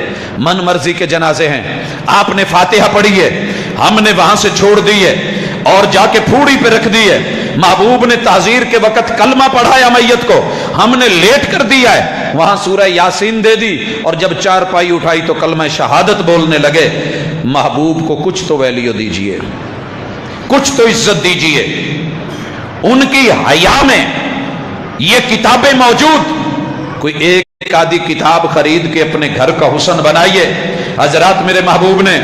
Speaker 2: من مرضی کے جنازے ہیں، آپ نے فاتحہ پڑھی ہے، ہم نے وہاں سے چھوڑ دی ہے اور جا کے پھوڑی پہ رکھ دی ہے، محبوب نے تعزیر کے وقت کلمہ پڑھایا میت کو، ہم نے لیٹ کر دیا ہے، وہاں سورہ یاسین دے دی، اور جب چارپائی اٹھائی تو کلمہ شہادت بولنے لگے۔ محبوب کو کچھ تو ویلیو دیجئے، کچھ تو عزت دیجئے۔ ان کی حیا میں یہ کتابیں موجود، کوئی ایک آدھی کتاب خرید کے اپنے گھر کا حسن بنائیے۔ حضرات میرے محبوب نے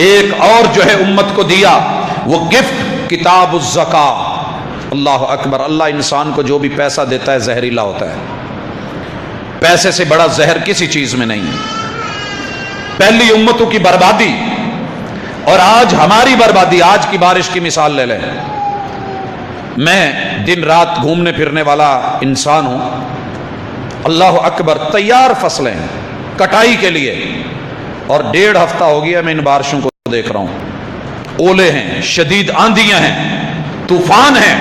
Speaker 2: ایک اور جو ہے امت کو دیا، وہ گفٹ کتاب الزکاة۔ اللہ اکبر، اللہ انسان کو جو بھی پیسہ دیتا ہے زہریلا ہوتا ہے، پیسے سے بڑا زہر کسی چیز میں نہیں۔ پہلی امتوں کی بربادی اور آج ہماری بربادی، آج کی بارش کی مثال لے لیں۔ میں دن رات گھومنے پھرنے والا انسان ہوں، اللہ اکبر، تیار فصلیں کٹائی کے لیے، اور 1.5 ہفتہ ہو گیا میں ان بارشوں کو دیکھ رہا ہوں، اولے ہیں، شدید آندھیاں ہیں، طوفان ہیں،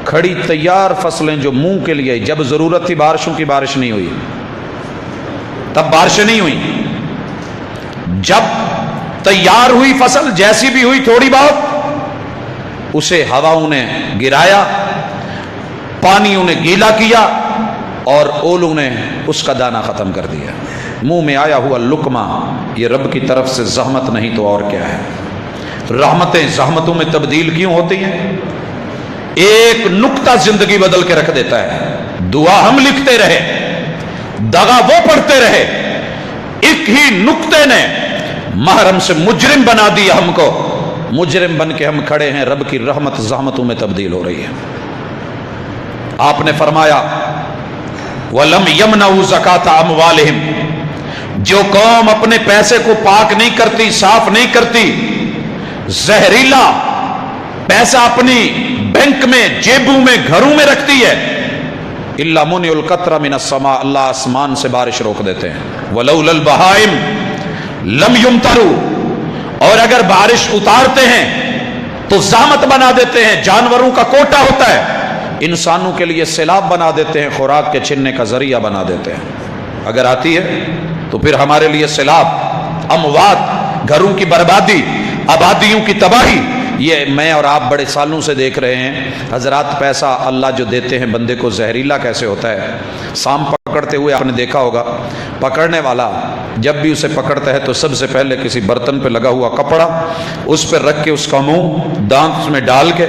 Speaker 2: کھڑی تیار فصلیں جو منہ کے لیے جب ضرورت تھی بارشوں کی، بارش نہیں ہوئی، تب بارشیں نہیں ہوئی۔ جب تیار ہوئی فصل، جیسی بھی ہوئی تھوڑی بہت، اسے ہواؤں نے گرایا، پانیوں نے گیلا کیا، اور اولوں نے اس کا دانہ ختم کر دیا۔ منہ میں آیا ہوا لقمہ، یہ رب کی طرف سے زحمت نہیں تو اور کیا ہے۔ رحمتیں زحمتوں میں تبدیل کیوں ہوتی ہیں؟ ایک نقطہ زندگی بدل کے رکھ دیتا ہے۔ دعا ہم لکھتے رہے، دغا وہ پڑھتے رہے، ایک ہی نقطے نے محرم سے مجرم بنا دیا ہم کو، مجرم بن کے ہم کھڑے ہیں، رب کی رحمت زحمتوں میں تبدیل ہو رہی ہے۔ آپ نے فرمایا وَلَمْ يَمْنَعُوا زَكَاةَ أَمْوَالِهِمْ، جو قوم اپنے پیسے کو پاک نہیں کرتی، صاف نہیں کرتی، زہریلا پیسہ اپنی بینک میں، جیبوں میں، گھروں میں رکھتی ہے، إِلَّا مُنِعُ الْقَطْرَ مِنَ السَّمَاءِ، اللہ آسمان سے بارش روک دیتے ہیں۔ وَلَوْلَا الْبَهَائِمْ لَمْ يُمْطَرُوا، اور اگر بارش اتارتے ہیں تو زحمت بنا دیتے ہیں، جانوروں کا کوٹا ہوتا ہے، انسانوں کے لیے سیلاب بنا دیتے ہیں، خوراک کے چھننے کا ذریعہ بنا دیتے ہیں۔ اگر آتی ہے تو پھر ہمارے لیے سیلاب، اموات، گھروں کی بربادی، آبادیوں کی تباہی، یہ میں اور آپ بڑے سالوں سے دیکھ رہے ہیں۔ حضرات، پیسہ اللہ جو دیتے ہیں بندے کو زہریلا کیسے ہوتا ہے؟ سام پکڑتے ہوئے آپ نے دیکھا ہوگا، پکڑنے والا جب بھی اسے پکڑتا ہے تو سب سے پہلے کسی برتن پہ لگا ہوا کپڑا اس پہ رکھ کے اس کا منہ دانت میں ڈال کے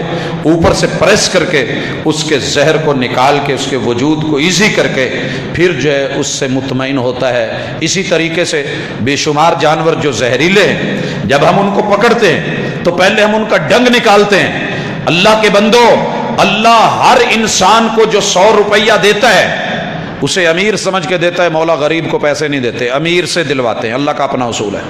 Speaker 2: اوپر سے پریس کر کے اس کے زہر کو نکال کے اس کے وجود کو ایزی کر کے پھر جو ہے اس سے مطمئن ہوتا ہے۔ اسی طریقے سے بے شمار جانور جو زہریلے ہیں جب ہم ان کو پکڑتے ہیں تو پہلے ہم ان کا ڈنگ نکالتے ہیں۔ اللہ کے بندو، اللہ ہر انسان کو جو 100 روپیہ دیتا ہے اسے امیر سمجھ کے دیتا ہے، مولا غریب کو پیسے نہیں دیتے، امیر سے دلواتے ہیں، اللہ کا اپنا اصول ہے۔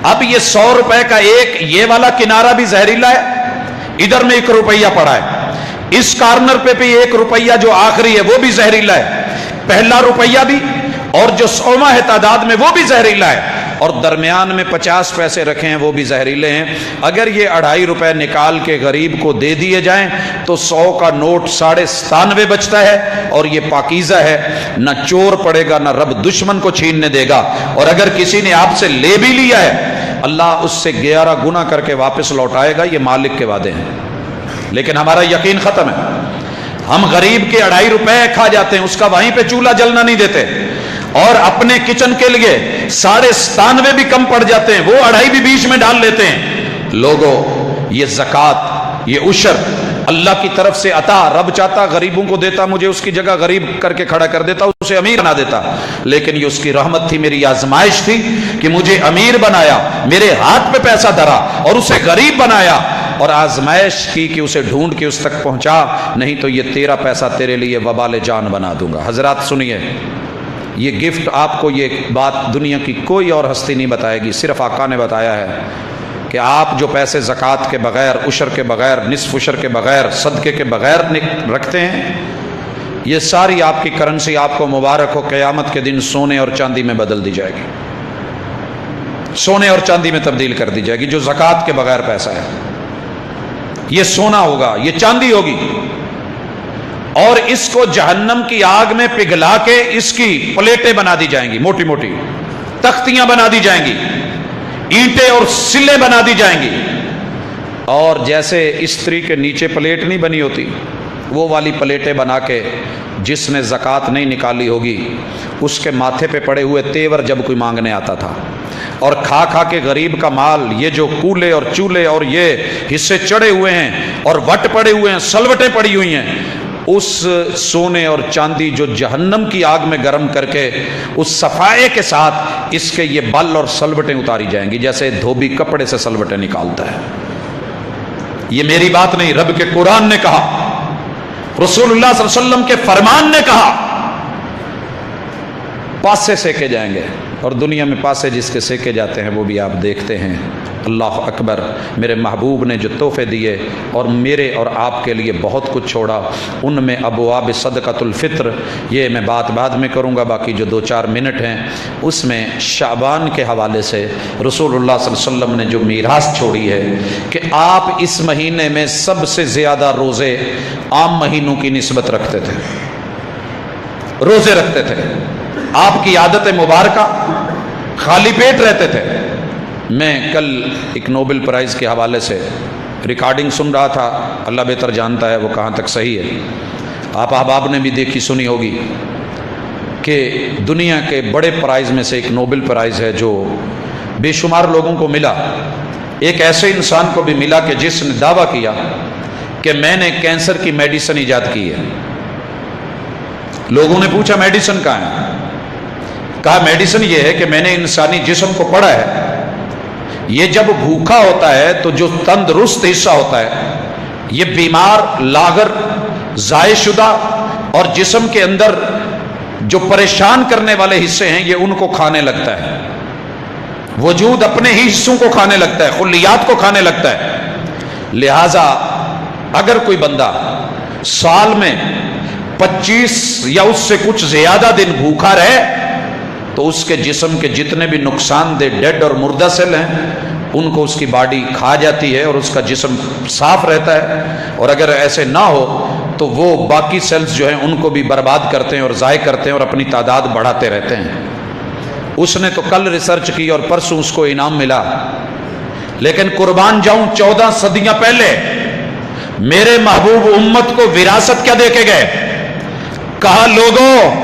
Speaker 2: اب یہ 100 روپے کا ایک یہ والا کنارہ بھی زہریلا ہے، ادھر میں 1 روپیہ پڑا ہے، اس کارنر پہ بھی 1 روپیہ جو آخری ہے وہ بھی زہریلا ہے، پہلا روپیہ بھی اور جو 100واں ہے تعداد میں وہ بھی زہریلا ہے، اور درمیان میں 50 پیسے رکھے ہیں وہ بھی زہریلے ہیں۔ اگر یہ 2.5 روپے نکال کے غریب کو دے دیے جائیں تو 100 کا نوٹ 97.5 بچتا ہے، اور یہ پاکیزہ ہے، نہ چور پڑے گا نہ رب دشمن کو چھیننے دے گا، اور اگر کسی نے آپ سے لے بھی لیا ہے اللہ اس سے 11 گنا کر کے واپس لوٹائے گا، یہ مالک کے وعدے ہیں۔ لیکن ہمارا یقین ختم ہے، ہم غریب کے 2.5 روپے کھا جاتے ہیں، اس کا وہیں پہ چولہا جلنا نہیں دیتے، اور اپنے کچن کے لیے 97.5 بھی کم پڑ جاتے ہیں، وہ 2.5 بھی بیچ میں ڈال لیتے ہیں۔ لوگوں، یہ زکوٰۃ، یہ عشر اللہ کی طرف سے عطا، رب چاہتا غریبوں کو دیتا، مجھے اس کی جگہ غریب کر کے کھڑا کر دیتا، اسے امیر بنا دیتا، لیکن یہ اس کی رحمت تھی، میری آزمائش تھی کہ مجھے امیر بنایا، میرے ہاتھ پہ پیسہ دھرا اور اسے غریب بنایا، اور آزمائش کی کہ اسے ڈھونڈ کے اس تک پہنچا، نہیں تو یہ تیرا پیسہ تیرے لیے وبال جان بنا دوں گا۔ حضرات سنیے، یہ گفٹ آپ کو یہ بات دنیا کی کوئی اور ہستی نہیں بتائے گی، صرف آقا نے بتایا ہے کہ آپ جو پیسے زکوٰۃ کے بغیر، عشر کے بغیر، نصف عشر کے بغیر، صدقے کے بغیر رکھتے ہیں، یہ ساری آپ کی کرنسی آپ کو مبارک ہو، قیامت کے دن سونے اور چاندی میں بدل دی جائے گی، سونے اور چاندی میں تبدیل کر دی جائے گی۔ جو زکوٰۃ کے بغیر پیسہ ہے یہ سونا ہوگا، یہ چاندی ہوگی، اور اس کو جہنم کی آگ میں پگھلا کے اس کی پلیٹیں بنا دی جائیں گی، موٹی موٹی تختیاں بنا دی جائیں گی، اینٹیں اور سلیں بنا دی جائیں گی، اور جیسے استری کے نیچے پلیٹ نہیں بنی ہوتی وہ والی پلیٹیں بنا کے جس نے زکوٰۃ نہیں نکالی ہوگی اس کے ماتھے پہ پڑے ہوئے تیور جب کوئی مانگنے آتا تھا، اور کھا کھا کے غریب کا مال، یہ جو کولے اور چولہے اور یہ حصے چڑھے ہوئے ہیں اور وٹ پڑے ہوئے ہیں، سلوٹیں پڑی ہوئی ہیں، اس سونے اور چاندی جو جہنم کی آگ میں گرم کر کے اس صفائے کے ساتھ اس کے یہ بل اور سلوٹیں اتاری جائیں گی، جیسے دھوبی کپڑے سے سلوٹیں نکالتا ہے۔ یہ میری بات نہیں، رب کے قرآن نے کہا، رسول اللہ صلی اللہ علیہ وسلم کے فرمان نے کہا، پاسے سیکے جائیں گے، اور دنیا میں پاسے جس کے سیکے جاتے ہیں وہ بھی آپ دیکھتے ہیں۔ اللہ اکبر، میرے محبوب نے جو تحفے دیے اور میرے اور آپ کے لیے بہت کچھ چھوڑا، ان میں ابواب صدقۃ الفطر، یہ میں بات بعد میں کروں گا، باقی جو 2-4 منٹ ہیں اس میں شعبان کے حوالے سے رسول اللہ صلی اللہ علیہ وسلم نے جو میراث چھوڑی ہے کہ آپ اس مہینے میں سب سے زیادہ روزے عام مہینوں کی نسبت رکھتے تھے، روزے رکھتے تھے، آپ کی عادت مبارکہ، خالی پیٹ رہتے تھے۔ میں کل ایک نوبل پرائز کے حوالے سے ریکارڈنگ سن رہا تھا، اللہ بہتر جانتا ہے وہ کہاں تک صحیح ہے، آپ احباب نے بھی دیکھی سنی ہوگی کہ دنیا کے بڑے پرائز میں سے ایک نوبل پرائز ہے جو بے شمار لوگوں کو ملا، ایک ایسے انسان کو بھی ملا کہ جس نے دعویٰ کیا کہ میں نے کینسر کی میڈیسن ایجاد کی ہے۔ لوگوں نے پوچھا میڈیسن کہاں ہے؟ کہا میڈیسن یہ ہے کہ میں نے انسانی جسم کو پڑھا ہے، یہ جب بھوکا ہوتا ہے تو جو تندرست حصہ ہوتا ہے یہ بیمار، لاغر، ضائع شدہ اور جسم کے اندر جو پریشان کرنے والے حصے ہیں یہ ان کو کھانے لگتا ہے، وجود اپنے ہی حصوں کو کھانے لگتا ہے، خلیات کو کھانے لگتا ہے۔ لہذا اگر کوئی بندہ سال میں 25 یا اس سے کچھ زیادہ دن بھوکا رہے تو اس کے جسم کے جتنے بھی نقصان دہ ڈیڈ اور مردہ سیل ہیں ان کو اس کی باڈی کھا جاتی ہے اور اس کا جسم صاف رہتا ہے، اور اگر ایسے نہ ہو تو وہ باقی سیلز جو ہیں ان کو بھی برباد کرتے ہیں اور ضائع کرتے ہیں اور اپنی تعداد بڑھاتے رہتے ہیں۔ اس نے تو کل ریسرچ کی اور پرسوں اس کو انعام ملا، لیکن قربان جاؤں 14 صدیاں پہلے میرے محبوب امت کو وراثت کیا دے کے گئے؟ کہا لوگوں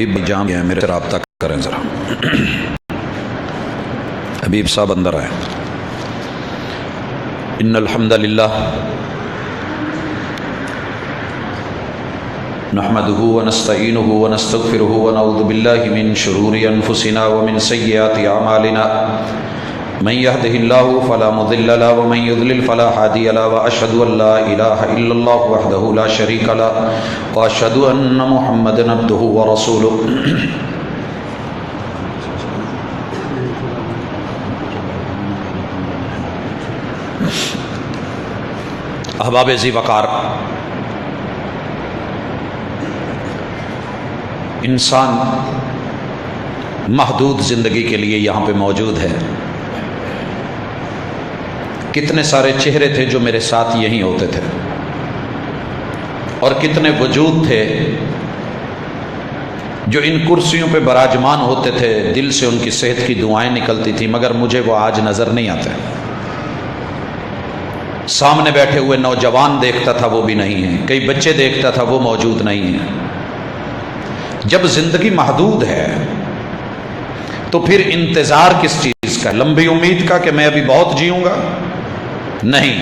Speaker 2: حبیب جام ہیں، میرے سے رابطہ کریں ذرا۔ حبیب صاحب اندر آئے۔ ان الحمد للہ نحمده ونستعینه ونستغفره ونعوذ باللہ من شرور انفسنا ومن سیئات اعمالنا من يهده الله فلا مضل له ومن يضلل فلا هادي له واشهد ان لا اله الا الله وحده لا شريك له واشهد ان محمدا عبده ورسوله۔ احباب ذی وقار، انسان محدود زندگی کے لیے یہاں پہ موجود ہے۔ کتنے سارے چہرے تھے جو میرے ساتھ یہیں ہوتے تھے، اور کتنے وجود تھے جو ان کرسیوں پہ براجمان ہوتے تھے، دل سے ان کی صحت کی دعائیں نکلتی تھیں، مگر مجھے وہ آج نظر نہیں آتے۔ سامنے بیٹھے ہوئے نوجوان دیکھتا تھا، وہ بھی نہیں ہیں، کئی بچے دیکھتا تھا، وہ موجود نہیں ہیں۔ جب زندگی محدود ہے تو پھر انتظار کس چیز کا؟ لمبی امید کا کہ میں ابھی بہت جیوں گا؟ نہیں،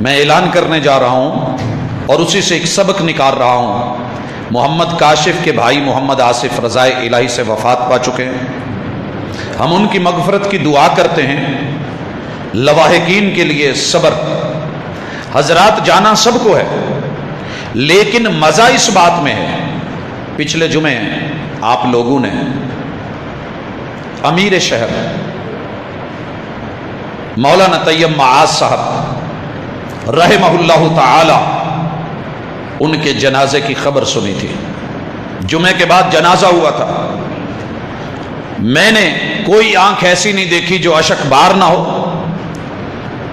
Speaker 2: میں اعلان کرنے جا رہا ہوں اور اسی سے ایک سبق نکال رہا ہوں۔ محمد کاشف کے بھائی محمد آصف رضائے الہی سے وفات پا چکے ہیں۔ ہم ان کی مغفرت کی دعا کرتے ہیں۔ لواحقین کے لیے صبر۔ حضرات، جانا سب کو ہے، لیکن مزہ اس بات میں ہے۔ پچھلے جمعے آپ لوگوں نے امیر شہر مولانا طیب معاذ صاحب رحمہ اللہ تعالی ان کے جنازے کی خبر سنی تھی۔ جمعے کے بعد جنازہ ہوا تھا۔ میں نے کوئی آنکھ ایسی نہیں دیکھی جو اشک بار نہ ہو،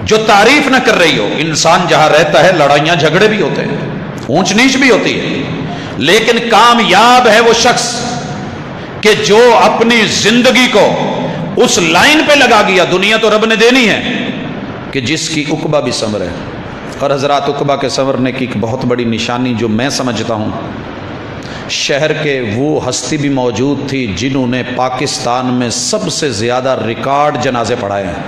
Speaker 2: جو تعریف نہ کر رہی ہو۔ انسان جہاں رہتا ہے لڑائیاں جھگڑے بھی ہوتے ہیں، اونچ نیچ بھی ہوتی ہے، لیکن کامیاب ہے وہ شخص کہ جو اپنی زندگی کو اس لائن پہ لگا گیا۔ دنیا تو رب نے دینی ہے کہ جس کی عقبہ بھی سنورے۔ اور حضرات، عقبہ کے سنورنے کی ایک بہت بڑی نشانی جو میں سمجھتا ہوں، شہر کے وہ ہستی بھی موجود تھی جنہوں نے پاکستان میں سب سے زیادہ ریکارڈ جنازے پڑھائے ہیں،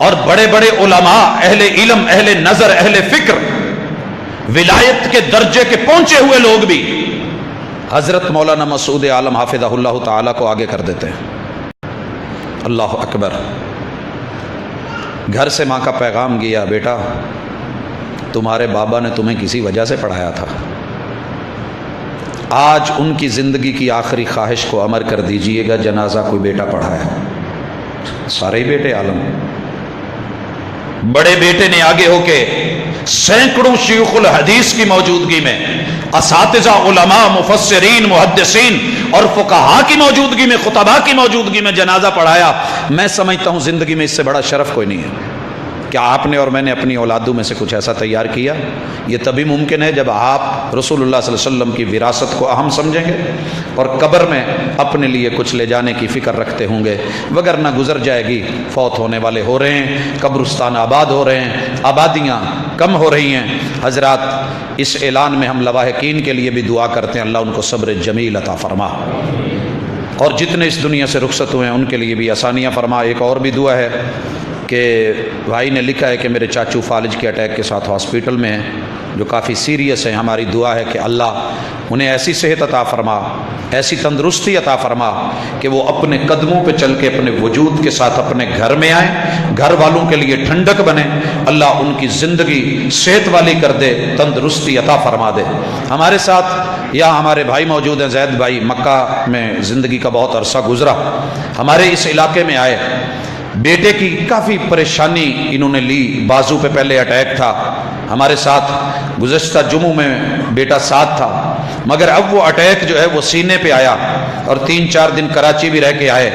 Speaker 2: اور بڑے بڑے علماء، اہل علم، اہل نظر، اہل فکر، ولایت کے درجے کے پہنچے ہوئے لوگ بھی حضرت مولانا مسعود عالم حافظہ اللہ تعالیٰ کو آگے کر دیتے ہیں۔ اللہ اکبر۔ گھر سے ماں کا پیغام گیا، بیٹا تمہارے بابا نے تمہیں کسی وجہ سے پڑھایا تھا، آج ان کی زندگی کی آخری خواہش کو امر کر دیجئے گا، جنازہ کوئی بیٹا پڑھایا۔ سارے ہی بیٹے عالم۔ بڑے بیٹے نے آگے ہو کے سینکڑوں شیوخ الحدیث کی موجودگی میں، اساتذہ، علماء، مفسرین، محدثین اور فقہاء کی موجودگی میں، خطباء کی موجودگی میں جنازہ پڑھایا۔ میں سمجھتا ہوں زندگی میں اس سے بڑا شرف کوئی نہیں ہے۔ کیا آپ نے اور میں نے اپنی اولادوں میں سے کچھ ایسا تیار کیا؟ یہ تبھی ممکن ہے جب آپ رسول اللہ صلی اللہ علیہ وسلم کی وراثت کو اہم سمجھیں گے اور قبر میں اپنے لیے کچھ لے جانے کی فکر رکھتے ہوں گے، وگرنہ گزر جائے گی۔ فوت ہونے والے ہو رہے ہیں، قبرستان آباد ہو رہے ہیں، آبادیاں کم ہو رہی ہیں۔ حضرات، اس اعلان میں ہم لواحقین کے لیے بھی دعا کرتے ہیں، اللہ ان کو صبر جمیل عطا فرما، اور جتنے اس دنیا سے رخصت ہوئے ہیں ان کے لیے بھی آسانیاں فرما۔ ایک اور بھی دعا ہے کہ بھائی نے لکھا ہے کہ میرے چاچو فالج کے اٹیک کے ساتھ ہاسپٹل میں ہیں، جو کافی سیریس ہیں۔ ہماری دعا ہے کہ اللہ انہیں ایسی صحت عطا فرما، ایسی تندرستی عطا فرما کہ وہ اپنے قدموں پہ چل کے اپنے وجود کے ساتھ اپنے گھر میں آئیں، گھر والوں کے لیے ٹھنڈک بنے۔ اللہ ان کی زندگی صحت والی کر دے، تندرستی عطا فرما دے۔ ہمارے ساتھ یہاں ہمارے بھائی موجود ہیں، زید بھائی، مکہ میں زندگی کا بہت عرصہ گزرا، ہمارے اس علاقے میں آئے۔ بیٹے کی کافی پریشانی انہوں نے لی، بازو پہ پہلے اٹیک تھا، ہمارے ساتھ گزشتہ جمعوں میں بیٹا ساتھ تھا، مگر اب وہ اٹیک جو ہے وہ سینے پہ آیا، اور 3-4 دن کراچی بھی رہ کے آئے۔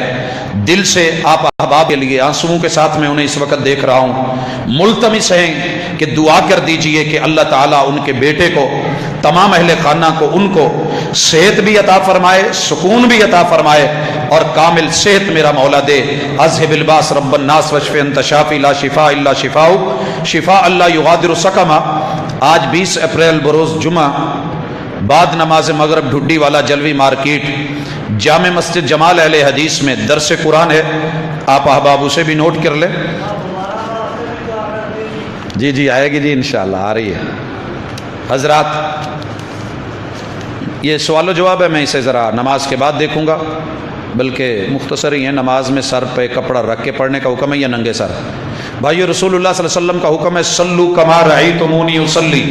Speaker 2: دل سے آپ احباب کے لیے آنسوؤں کے ساتھ میں انہیں اس وقت دیکھ رہا ہوں، ملتمس ہیں کہ دعا کر دیجئے کہ اللہ تعالیٰ ان کے بیٹے کو، تمام اہل خانہ کو، ان کو صحت بھی عطا فرمائے، سکون بھی عطا فرمائے، اور کامل صحت میرا مولا دے۔ اذهب الباس رب الناس واشف انت شافی لا شفاء الا شفاء اللہ یغادر سقما۔ آج 20 اپریل بروز جمعہ بعد نماز مغرب ڈھڈی والا جلوی مارکیٹ جامع مسجد جمال اہل حدیث میں درس قرآن ہے، آپ احباب اسے بھی نوٹ کر لیں۔ جی جی آئے گی جی انشاءاللہ، آ رہی ہے۔ حضرات یہ سوال و جواب ہے، میں اسے ذرا نماز کے بعد دیکھوں گا، بلکہ مختصر ہی ہے۔ نماز میں سر پہ کپڑا رکھ کے پڑھنے کا حکم ہے یا ننگے سر؟ بھائیو رسول اللہ صلی اللہ علیہ وسلم کا حکم ہے صلو کما رأیتمونی اصلی،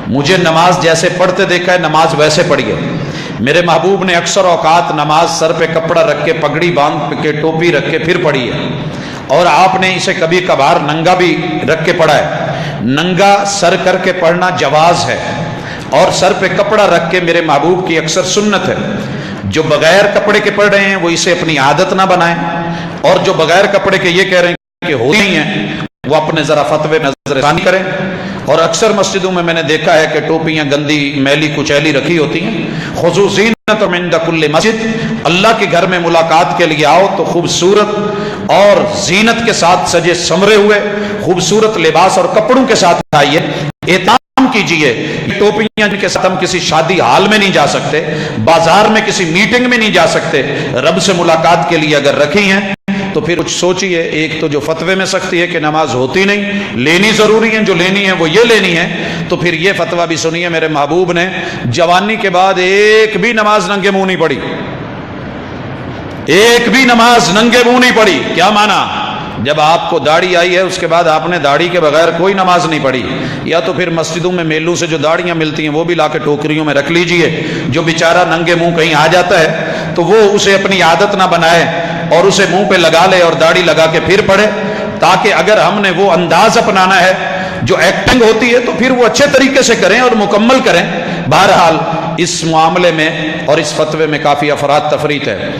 Speaker 2: مجھے نماز جیسے پڑھتے دیکھا ہے نماز ویسے پڑھیے۔ میرے محبوب نے اکثر اوقات نماز سر پہ کپڑا رکھ کے، پگڑی باندھ کے، ٹوپی رکھ کے پھر پڑھی ہے، اور آپ نے اسے کبھی کبھار ننگا بھی رکھ کے پڑھا ہے۔ ننگا سر کر کے پڑھنا جواز ہے، اور سر پہ کپڑا رکھ کے میرے محبوب کی اکثر سنت ہے۔ جو بغیر کپڑے کے پڑھ رہے ہیں وہ اسے اپنی عادت نہ بنائیں، اور جو بغیر کپڑے کے یہ کہہ رہے ہیں کہ ہو نہیں ہے، وہ اپنے ذرا فتوے میں نظر ثانی کریں۔ اور اکثر مسجدوں میں نے دیکھا ہے کہ ٹوپیاں گندی میلی کچیلی رکھی ہوتی ہیں۔ خذوا زینتکم عند کل مسجد، اللہ کے گھر میں ملاقات کے لیے آؤ تو خوبصورت اور زینت کے ساتھ سجے سمرے ہوئے خوبصورت لباس اور کپڑوں کے ساتھ آئیے، احترام کیجئے۔ ٹوپیاں جن کے ساتھ ہم کسی شادی حال میں نہیں جا سکتے، بازار میں کسی میٹنگ میں نہیں جا سکتے، رب سے ملاقات کے لیے اگر رکھی ہیں تو پھر کچھ سوچئے۔ ایک تو جو فتوے میں سختی ہے کہ نماز ہوتی نہیں، لینی ضروری ہے، جو لینی ہے وہ یہ لینی ہے، تو پھر یہ فتویٰ بھی سنیے۔ میرے محبوب نے جوانی کے بعد ایک بھی نماز ننگے منہ نہیں پڑھی، ایک بھی نماز ننگے منہ نہیں پڑھی۔ کیا مانا؟ جب آپ کو داڑھی آئی ہے اس کے بعد آپ نے داڑھی کے بغیر کوئی نماز نہیں پڑھی، یا تو پھر مسجدوں میں میلوں سے جو داڑھیاں ملتی ہیں وہ بھی لا کے ٹوکریوں میں رکھ لیجئے۔ جو بیچارہ ننگے منہ کہیں آ جاتا ہے تو وہ اسے اپنی عادت نہ بنائے اور اسے منہ پہ لگا لے اور داڑھی لگا کے پھر پڑھے، تاکہ اگر ہم نے وہ انداز اپنانا ہے جو ایکٹنگ ہوتی ہے تو پھر وہ اچھے طریقے سے کریں اور مکمل کریں۔ بہرحال اس معاملے میں اور اس فتوے میں کافی افراد تفریط ہے۔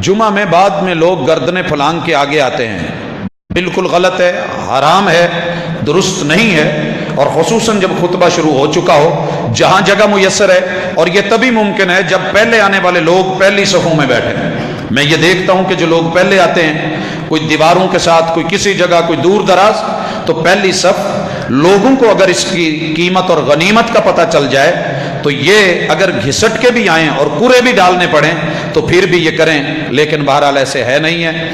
Speaker 2: جمعہ میں بعد میں لوگ گردنیں پھلانگ کے آگے آتے ہیں، بالکل غلط ہے، حرام ہے، درست نہیں ہے، اور خصوصاً جب خطبہ شروع ہو چکا ہو، جہاں جگہ میسر ہے، اور یہ تبھی ممکن ہے جب پہلے آنے والے لوگ پہلی صفوں میں بیٹھے۔ میں یہ دیکھتا ہوں کہ جو لوگ پہلے آتے ہیں، کوئی دیواروں کے ساتھ، کوئی کسی جگہ، کوئی دور دراز، تو پہلی صف لوگوں کو اگر اس کی قیمت اور غنیمت کا پتہ چل جائے تو یہ اگر گھسٹ کے بھی آئیں اور کوڑے بھی ڈالنے پڑیں تو پھر بھی یہ کریں، لیکن بہرحال ایسے ہے نہیں ہے۔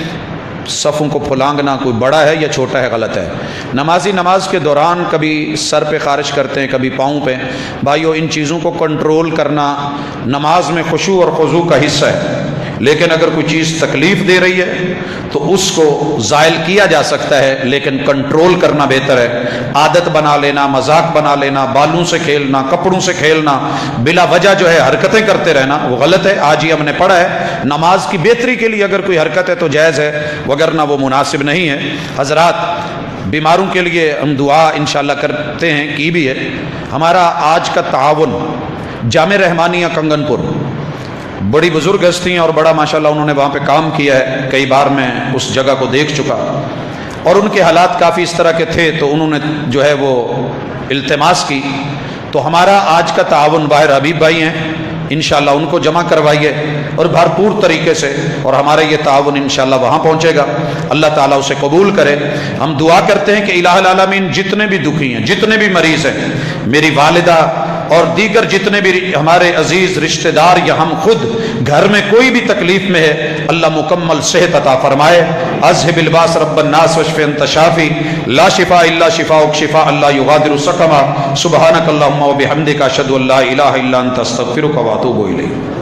Speaker 2: صفوں کو پھلانگنا کوئی بڑا ہے یا چھوٹا ہے، غلط ہے۔ نمازی نماز کے دوران کبھی سر پہ خارش کرتے ہیں، کبھی پاؤں پہ۔ بھائیو ان چیزوں کو کنٹرول کرنا نماز میں خشوع اور خضوع کا حصہ ہے، لیکن اگر کوئی چیز تکلیف دے رہی ہے تو اس کو زائل کیا جا سکتا ہے، لیکن کنٹرول کرنا بہتر ہے۔ عادت بنا لینا، مذاق بنا لینا، بالوں سے کھیلنا، کپڑوں سے کھیلنا، بلا وجہ جو ہے حرکتیں کرتے رہنا، وہ غلط ہے۔ آج ہی ہم نے پڑھا ہے نماز کی بہتری کے لیے اگر کوئی حرکت ہے تو جائز ہے، وگرنہ وہ مناسب نہیں ہے۔ حضرات بیماروں کے لیے ہم دعا انشاءاللہ کرتے ہیں، کی بھی ہے۔ ہمارا آج کا تعاون جامع رحمانیہ کنگن پور، بڑی بزرگ ہستی ہیں اور بڑا ماشاءاللہ انہوں نے وہاں پہ کام کیا ہے، کئی بار میں اس جگہ کو دیکھ چکا، اور ان کے حالات کافی اس طرح کے تھے تو انہوں نے جو ہے وہ التماس کی۔ تو ہمارا آج کا تعاون باہر حبیب بھائی ہیں، انشاءاللہ ان کو جمع کروائیے اور بھرپور طریقے سے، اور ہمارا یہ تعاون انشاءاللہ وہاں پہنچے گا، اللہ تعالیٰ اسے قبول کرے۔ ہم دعا کرتے ہیں کہ الہ العالمین جتنے بھی دکھی ہیں، جتنے بھی مریض ہیں، میری والدہ اور دیگر جتنے بھی ہمارے عزیز رشتہ دار یا ہم خود گھر میں کوئی بھی تکلیف میں ہے، اللہ مکمل صحت عطا فرمائے۔ اذهب الباس رب الناس واشف انت شافی لا شفاء الا شفاءک شفاء لا یغادر سقما سبحانک اللہم وبحمدک اشہد ان لا الہ الا انت استغفرک واتوب الیک۔